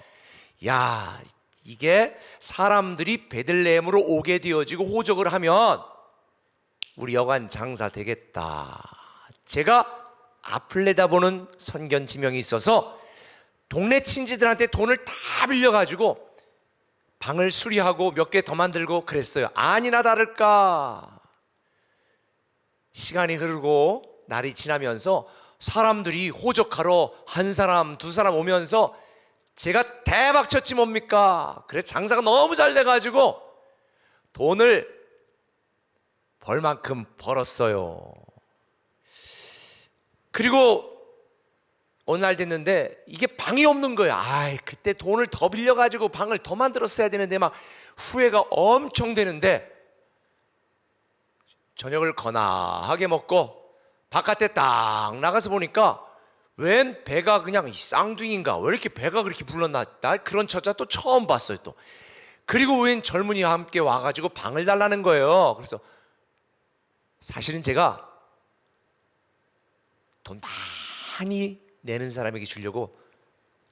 야, 이게 사람들이 베들레헴으로 오게 되어지고 호적을 하면 우리 여관 장사 되겠다. 제가 앞을 내다보는 선견 지명이 있어서 동네 친지들한테 돈을 다 빌려가지고 방을 수리하고 몇 개 더 만들고 그랬어요. 아니나 다를까 시간이 흐르고 날이 지나면서 사람들이 호적하러 한 사람 두 사람 오면서 제가 대박 쳤지 뭡니까? 그래서 장사가 너무 잘 돼가지고 돈을 벌 만큼 벌었어요. 그리고 어느 날 됐는데 이게 방이 없는 거예요. 아이, 그때 돈을 더 빌려가지고 방을 더 만들었어야 되는데 막 후회가 엄청 되는데 저녁을 거나하게 먹고 바깥에 딱 나가서 보니까 웬 배가 그냥 쌍둥이인가 왜 이렇게 배가 그렇게 불렀나, 나 그런 처자 또 처음 봤어요. 또 그리고 웬 젊은이와 함께 와가지고 방을 달라는 거예요. 그래서 사실은 제가 돈 많이 내는 사람에게 주려고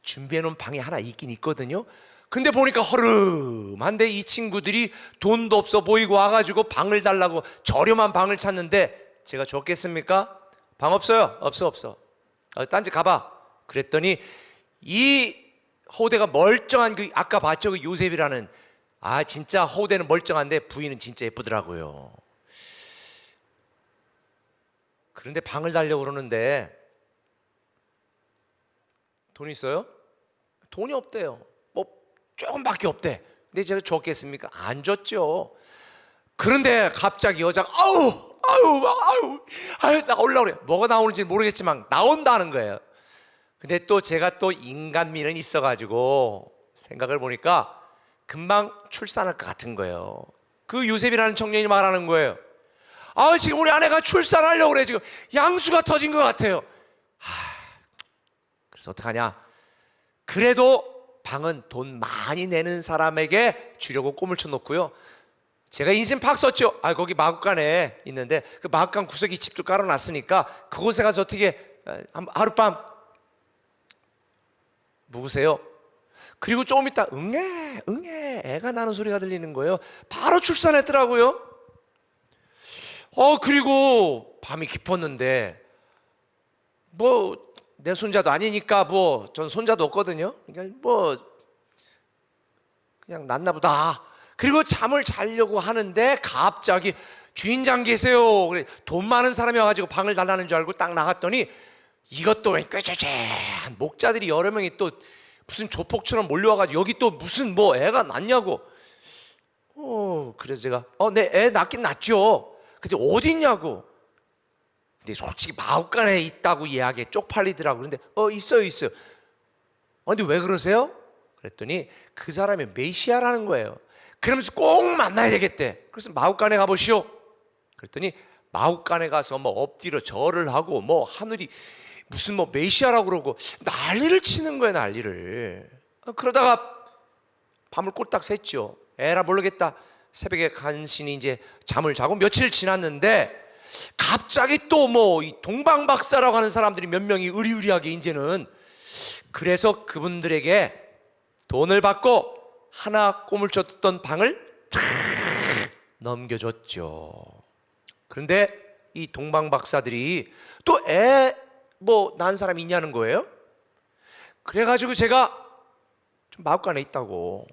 준비해 놓은 방이 하나 있긴 있거든요. 근데 보니까 허름한데 이 친구들이 돈도 없어 보이고 와가지고 방을 달라고 저렴한 방을 찾는데 제가 줬겠습니까? 방 없어요. 없어. 딴 집 가봐. 그랬더니 이 호대가 멀쩡한 그 아까 봤죠? 그 요셉이라는, 아 진짜 호대는 멀쩡한데 부인은 진짜 예쁘더라고요. 그런데 방을 달려고 그러는데 돈 있어요? 돈이 없대요. 뭐 조금밖에 없대. 근데 제가 줬겠습니까? 안 줬죠. 그런데 갑자기 여자가 아우 나오려고 그래. 뭐가 나오는지 모르겠지만 나온다는 거예요. 근데 또 제가 또 인간미는 있어가지고 생각을 보니까 금방 출산할 것 같은 거예요. 그 요셉이라는 청년이 말하는 거예요. 아, 지금 우리 아내가 출산하려고 그래. 지금 양수가 터진 것 같아요. 그래서 어떡하냐. 그래도 방은 돈 많이 내는 사람에게 주려고 꿈을 쳐놓고요. 제가 인심팍 썼죠. 아, 거기 마구간에 있는데 그 마구간 구석에 집도 깔아놨으니까 그곳에 가서 어떻게 하룻밤 묵으세요. 그리고 조금 있다 응애 애가 나는 소리가 들리는 거예요. 바로 출산했더라고요. 그리고 밤이 깊었는데 뭐 내 손자도 아니니까 뭐 전 손자도 없거든요. 그러니까 뭐 그냥 났나 보다. 그리고 잠을 자려고 하는데 갑자기 주인장 계세요. 그래, 돈 많은 사람이 와가지고 방을 달라는 줄 알고 딱 나갔더니 이것도 웬 꾀죄죄한 목자들이 여러 명이 또 무슨 조폭처럼 몰려와가지고 여기 또 무슨 뭐 애가 낳냐고. 그래서 제가 네, 애 낳긴 낳죠. 근데 어디 있냐고. 근데 솔직히 마구간에 있다고 이야기에 쪽팔리더라고. 그런데 있어요. 근데 왜 그러세요? 그랬더니 그 사람이 메시아라는 거예요. 그러면서 꼭 만나야 되겠대. 그래서 마구간에 가보시오. 그랬더니 마구간에 가서 뭐 엎드려 절을 하고 뭐 하늘이 무슨 뭐 메시아라고 그러고 난리를 치는 거예요. 난리를. 그러다가 밤을 꼴딱 샜죠. 에라 모르겠다. 새벽에 간신히 이제 잠을 자고 며칠 지났는데 갑자기 또 뭐 이 동방박사라고 하는 사람들이 몇 명이 의리의리하게 이제는, 그래서 그분들에게 돈을 받고 하나 꿈을 쫓던 방을 탁 넘겨줬죠. 그런데 이 동방박사들이 또 애 뭐 낳은 사람이 있냐는 거예요. 그래가지고 제가 좀 마구간에 있다고,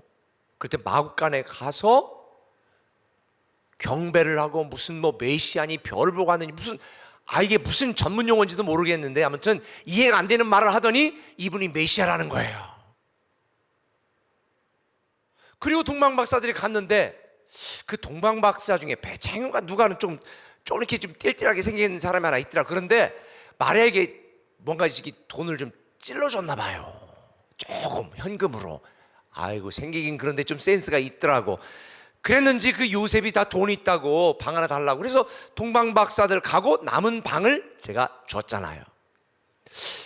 그때 마구간에 가서 경배를 하고 무슨 뭐 메시아니 별을 보고 하느니 무슨 이게 무슨 전문 용어인지도 모르겠는데 아무튼 이해가 안 되는 말을 하더니 이분이 메시아라는 거예요. 그리고 동방박사들이 갔는데 그 동방박사 중에 배창윤과 누가는 좀 이렇게 좀 띨띨하게 생긴 사람이 하나 있더라. 그런데 마리아에게 뭔가 이렇게 돈을 좀 찔러줬나 봐요. 조금 현금으로. 아이고 생기긴 그런데 좀 센스가 있더라고. 그랬는지 그 요셉이 다 돈 있다고 방 하나 달라고 그래서 동방박사들 가고 남은 방을 제가 줬잖아요.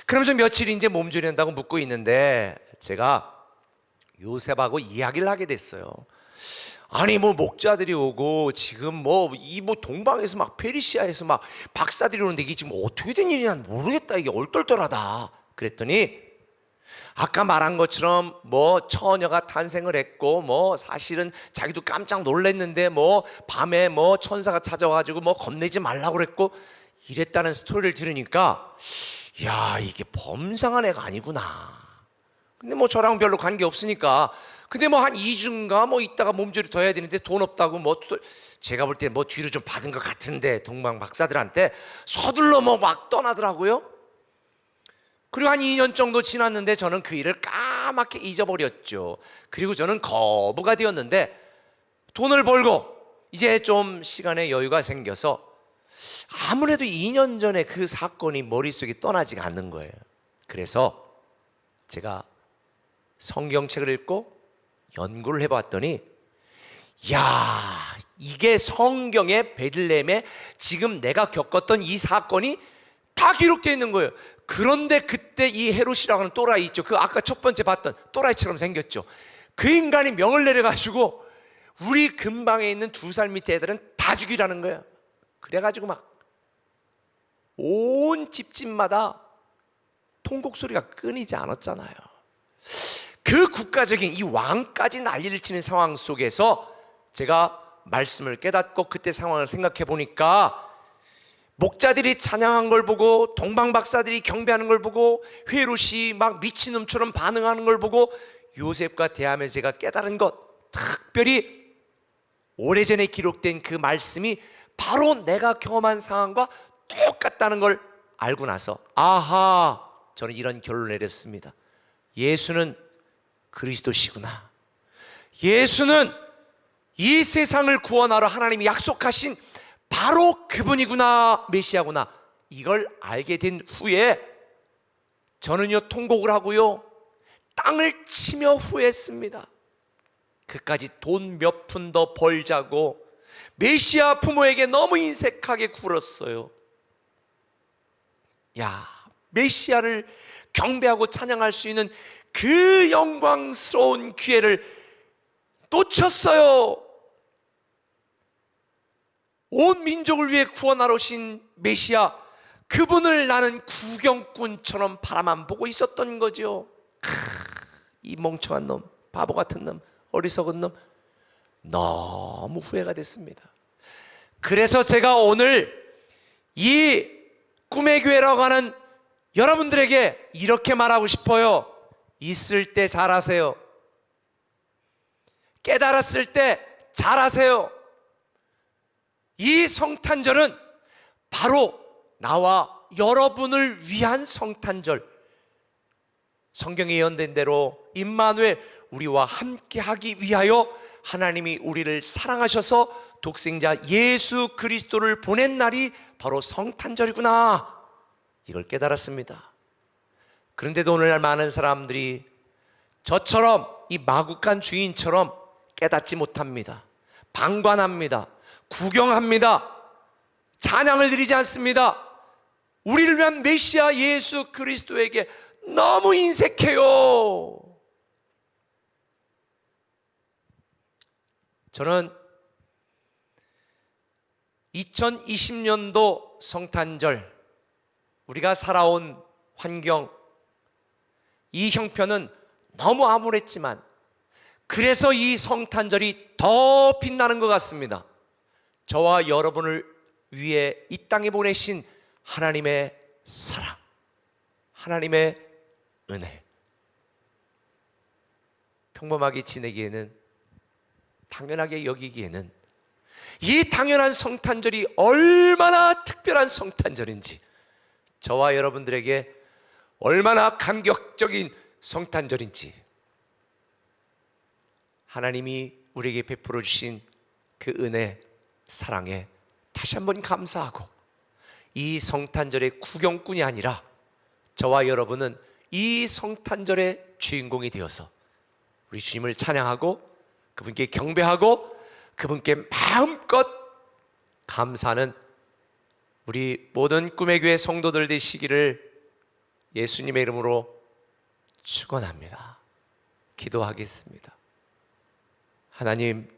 그러면서 며칠 이제 몸조리 한다고 묵고 있는데 제가 요셉하고 이야기를 하게 됐어요. 아니 뭐 목자들이 오고 지금 뭐 이 뭐 동방에서 막 페르시아에서 막 박사들이 오는데 이게 지금 어떻게 된 일이냐 모르겠다, 이게 얼떨떨하다. 그랬더니 아까 말한 것처럼 뭐 처녀가 탄생을 했고 뭐 사실은 자기도 깜짝 놀랐는데 뭐 밤에 뭐 천사가 찾아와가지고 뭐 겁내지 말라고 그랬고 이랬다는 스토리를 들으니까 야, 이게 범상한 애가 아니구나. 근데 뭐 저랑 별로 관계 없으니까 근데 뭐 한 2주인가 뭐 있다가 몸조리 더 해야 되는데 돈 없다고 뭐 제가 볼 때 뭐 뒤로 좀 받은 것 같은데 동방 박사들한테 서둘러 뭐 막 떠나더라고요. 그리고 한 2년 정도 지났는데 저는 그 일을 까맣게 잊어버렸죠. 그리고 저는 거부가 되었는데 돈을 벌고 이제 좀 시간에 여유가 생겨서 아무래도 2년 전에 그 사건이 머릿속에 떠나지가 않는 거예요. 그래서 제가 성경책을 읽고 연구를 해봤더니 야, 이게 성경의 베들레헴에 지금 내가 겪었던 이 사건이 다 기록되어 있는 거예요. 그런데 그때 이 헤롯이라고 하는 또라이 있죠. 그 아까 첫 번째 봤던 또라이처럼 생겼죠. 그 인간이 명을 내려가지고 우리 근방에 있는 2살 밑에 애들은 다 죽이라는 거예요. 그래가지고 막 온 집집마다 통곡 소리가 끊이지 않았잖아요. 그 국가적인 이 왕까지 난리를 치는 상황 속에서 제가 말씀을 깨닫고 그때 상황을 생각해 보니까 목자들이 찬양한 걸 보고 동방 박사들이 경배하는 걸 보고 헤롯이 막 미친놈처럼 반응하는 걸 보고 요셉과 대하면서 제가 깨달은 것, 특별히 오래전에 기록된 그 말씀이 바로 내가 경험한 상황과 똑같다는 걸 알고 나서 아하, 저는 이런 결론을 내렸습니다. 예수는 그리스도시구나. 예수는 이 세상을 구원하러 하나님이 약속하신 바로 그분이구나, 메시아구나. 이걸 알게 된 후에 저는요 통곡을 하고요 땅을 치며 후회했습니다. 그까지 돈 몇 푼 더 벌자고 메시아 부모에게 너무 인색하게 굴었어요. 야, 메시아를 경배하고 찬양할 수 있는 그 영광스러운 기회를 놓쳤어요. 온 민족을 위해 구원하러 오신 메시아, 그분을 나는 구경꾼처럼 바라만 보고 있었던 거죠. 이 멍청한 놈, 바보 같은 놈, 어리석은 놈, 너무 후회가 됐습니다. 그래서 제가 오늘 이 꿈의 교회라고 하는 여러분들에게 이렇게 말하고 싶어요. 있을 때 잘하세요. 깨달았을 때 잘하세요. 이 성탄절은 바로 나와 여러분을 위한 성탄절. 성경에 예언된 대로 임마누엘, 우리와 함께하기 위하여 하나님이 우리를 사랑하셔서 독생자 예수 그리스도를 보낸 날이 바로 성탄절이구나, 이걸 깨달았습니다. 그런데도 오늘날 많은 사람들이 저처럼 이 마구간 주인처럼 깨닫지 못합니다. 방관합니다. 구경합니다. 찬양을 드리지 않습니다. 우리를 위한 메시아 예수 그리스도에게 너무 인색해요. 저는 2020년도 성탄절, 우리가 살아온 환경, 이 형편은 너무 암울했지만 그래서 이 성탄절이 더 빛나는 것 같습니다. 저와 여러분을 위해 이 땅에 보내신 하나님의 사랑, 하나님의 은혜. 평범하게 지내기에는, 당연하게 여기기에는 이 당연한 성탄절이 얼마나 특별한 성탄절인지, 저와 여러분들에게 얼마나 감격적인 성탄절인지 하나님이 우리에게 베풀어 주신 그 은혜, 사랑에 다시 한번 감사하고, 이 성탄절의 구경꾼이 아니라 저와 여러분은 이 성탄절의 주인공이 되어서 우리 주님을 찬양하고 그분께 경배하고 그분께 마음껏 감사하는 우리 모든 꿈의 교회 성도들 되시기를 예수님의 이름으로 축원합니다. 기도하겠습니다. 하나님,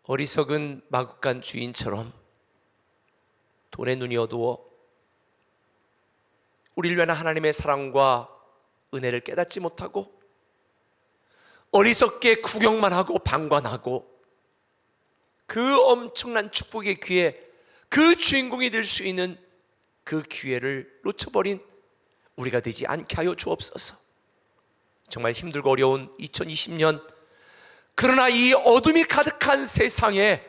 어리석은 마구간 주인처럼 돈의 눈이 어두워 우리를 위한 하나님의 사랑과 은혜를 깨닫지 못하고 어리석게 구경만 하고 방관하고 그 엄청난 축복의 기회, 그 주인공이 될 수 있는 그 기회를 놓쳐버린 우리가 되지 않게 하여 주옵소서. 정말 힘들고 어려운 2020년, 그러나 이 어둠이 가득한 세상에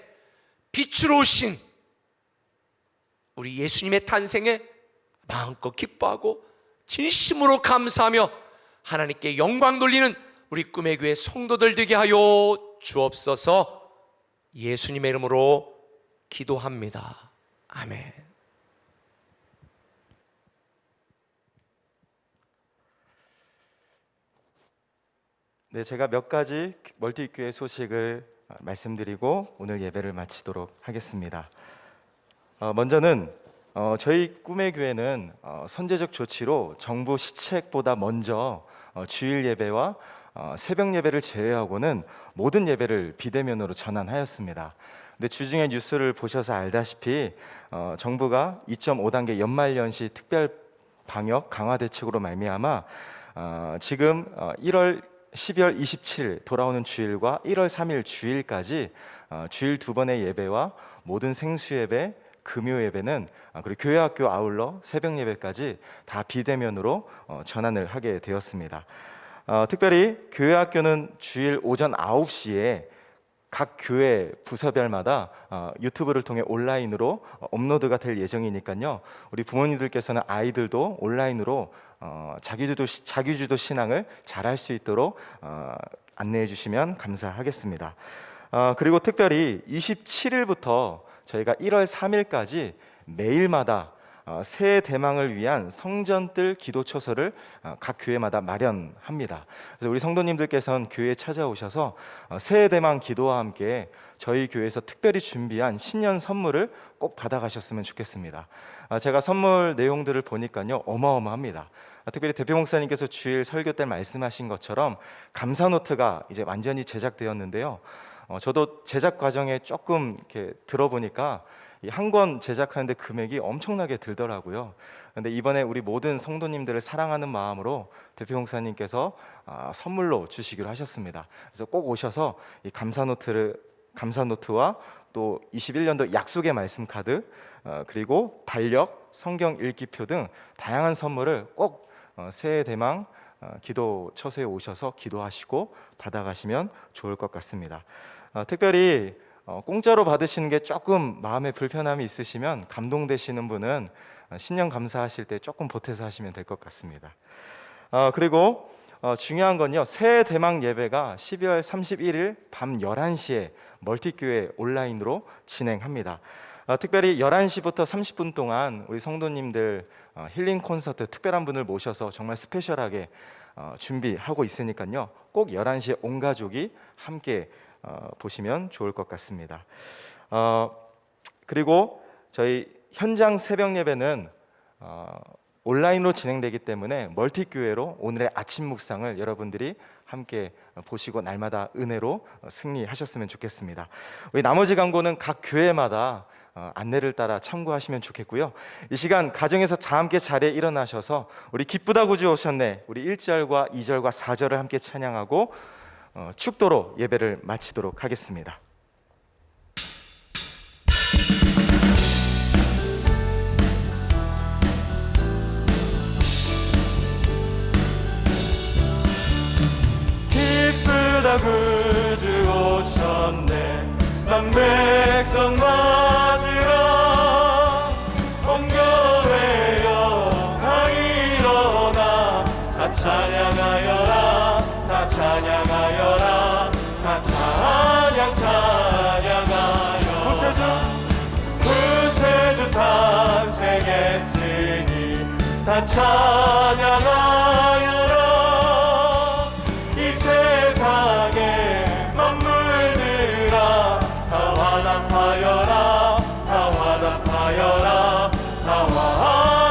빛으로 오신 우리 예수님의 탄생에 마음껏 기뻐하고 진심으로 감사하며 하나님께 영광 돌리는 우리 꿈의 교회 성도들 되게 하여 주옵소서. 예수님의 이름으로 기도합니다. 아멘. 네, 제가 몇 가지 멀티교회 소식을 말씀드리고 오늘 예배를 마치도록 하겠습니다. 먼저는 저희 꿈의 교회는 선제적 조치로 정부 시책보다 먼저 주일 예배와 새벽 예배를 제외하고는 모든 예배를 비대면으로 전환하였습니다. 근데 주중에 뉴스를 보셔서 알다시피 정부가 2.5단계 연말연시 특별 방역 강화 대책으로 말미암아 지금 12월 27일 돌아오는 주일과 1월 3일 주일까지 주일 2번의 예배와 모든 생수 예배, 금요 예배는 그리고 교회 학교 아울러 새벽 예배까지 다 비대면으로 전환을 하게 되었습니다. 특별히 교회 학교는 주일 오전 9시에 각 교회 부서별마다 유튜브를 통해 온라인으로 업로드가 될 예정이니까요. 우리 부모님들께서는 아이들도 온라인으로 자기주도 신앙을 잘할 수 있도록 안내해 주시면 감사하겠습니다. 그리고 특별히 27일부터 저희가 1월 3일까지 매일마다 새해 대망을 위한 성전뜰 기도초소를 각 교회마다 마련합니다. 그래서 우리 성도님들께서는 교회에 찾아오셔서 새해 대망 기도와 함께 저희 교회에서 특별히 준비한 신년 선물을 꼭 받아가셨으면 좋겠습니다. 제가 선물 내용들을 보니까요 어마어마합니다. 특별히 대표 목사님께서 주일 설교 때 말씀하신 것처럼 감사 노트가 이제 완전히 제작되었는데요. 저도 제작 과정에 조금 이렇게 들어보니까 한 권 제작하는데 금액이 엄청나게 들더라고요. 그런데 이번에 우리 모든 성도님들을 사랑하는 마음으로 대표 목사님께서 선물로 주시기로 하셨습니다. 그래서 꼭 오셔서 이 감사 노트와 또 21년도 약속의 말씀 카드 그리고 달력, 성경 읽기표 등 다양한 선물을 꼭 새해 대망 기도 처소에 오셔서 기도하시고 받아가시면 좋을 것 같습니다. 특별히 공짜로 받으시는 게 조금 마음에 불편함이 있으시면 감동되시는 분은 신년 감사하실 때 조금 보태서 하시면 될 것 같습니다. 그리고 중요한 건요, 새해 대망 예배가 12월 31일 밤 11시에 멀티교회 온라인으로 진행합니다. 특별히 11시부터 30분 동안 우리 성도님들 힐링 콘서트 특별한 분을 모셔서 정말 스페셜하게 준비하고 있으니까요, 꼭 11시에 온 가족이 함께 보시면 좋을 것 같습니다. 그리고 저희 현장 새벽 예배는 온라인으로 진행되기 때문에 멀티교회로 오늘의 아침 묵상을 여러분들이 함께 보시고 날마다 은혜로 승리하셨으면 좋겠습니다. 우리 나머지 광고는 각 교회마다 안내를 따라 참고하시면 좋겠고요. 이 시간 가정에서 다 함께 자리에 일어나셔서 우리 기쁘다 구주 오셨네, 우리 1절과 2절과 4절을 함께 찬양하고 축도로 예배를 마치도록 하겠습니다. 기쁘다 구주 오셨네, 난 백성 맞으라. 온 교회 영광 일어나 다 찬양하여라, 다 찬양하여라, 다 찬양하여. 구세주 탄생했으니 다 찬양하여라. 이 세상에 만물들아 다 화답하여라, 다 화답하여라, 다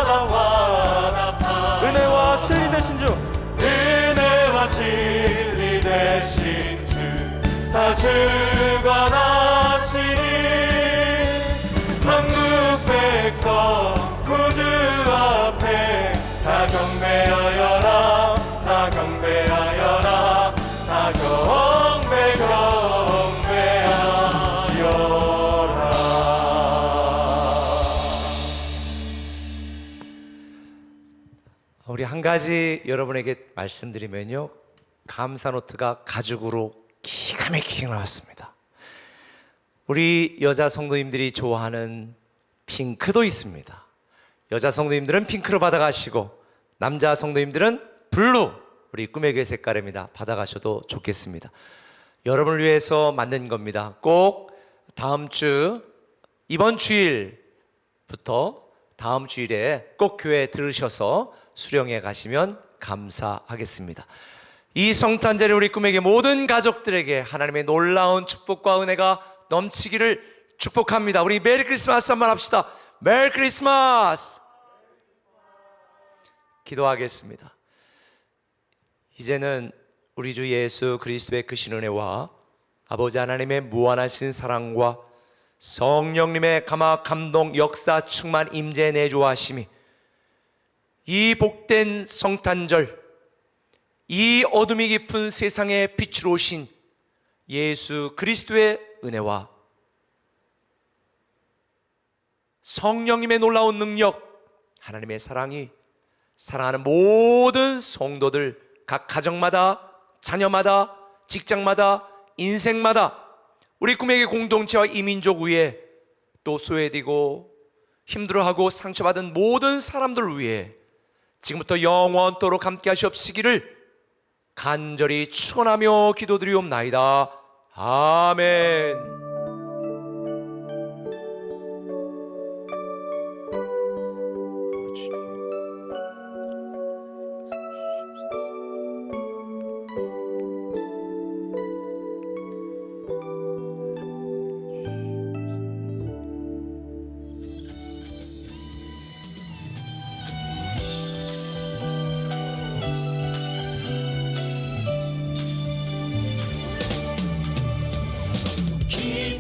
화답하여라. 은혜와 진리 되신 주, 은혜와 진리 되신 주 다 주관하시 우리 한 가지 여러분에게 말씀드리면요, 감사 노트가 가죽으로 기가 막히게 나왔습니다. 우리 여자 성도님들이 좋아하는 핑크도 있습니다. 여자 성도님들은 핑크로 받아가시고 남자 성도님들은 블루, 우리 꿈의 교회 색깔입니다. 받아가셔도 좋겠습니다. 여러분을 위해서 만든 겁니다. 꼭 다음 주, 이번 주일부터 다음 주일에 꼭 교회에 들으셔서 수령해 가시면 감사하겠습니다. 이 성탄절에 우리 꿈에게 모든 가족들에게 하나님의 놀라운 축복과 은혜가 넘치기를 축복합니다. 우리 메리 크리스마스 한번 합시다. 메리 크리스마스. 기도하겠습니다. 이제는 우리 주 예수 그리스도의 크신 은혜와 아버지 하나님의 무한하신 사랑과 성령님의 감화 감동 역사 충만 임재 내조하심이 이 복된 성탄절, 이 어둠이 깊은 세상에 빛으로 오신 예수 그리스도의 은혜와 성령님의 놀라운 능력, 하나님의 사랑이 사랑하는 모든 성도들, 각 가정마다, 자녀마다, 직장마다, 인생마다, 우리 꿈에게 공동체와 이민족 위에, 또 소외되고 힘들어하고 상처받은 모든 사람들 위해 지금부터 영원토록 함께 하시옵시기를 간절히 축원하며 기도드리옵나이다. 아멘.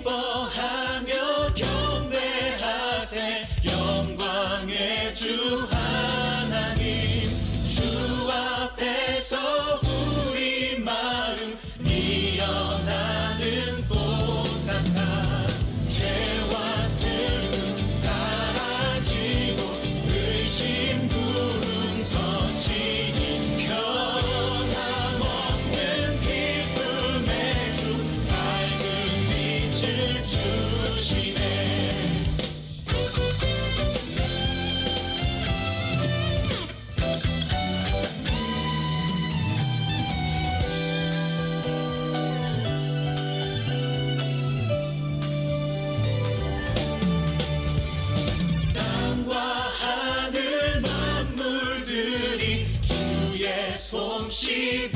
기뻐하며 경배하세 영광의 주 하나님 주 앞에서 우리 마음 미어나는 꽃 같아 죄와 슬픔 사라지고 의심 구름 거치니 변함없는 기쁨의 주 밝은 빛을 주시네. 땅과 하늘 만물들이 주의 솜씨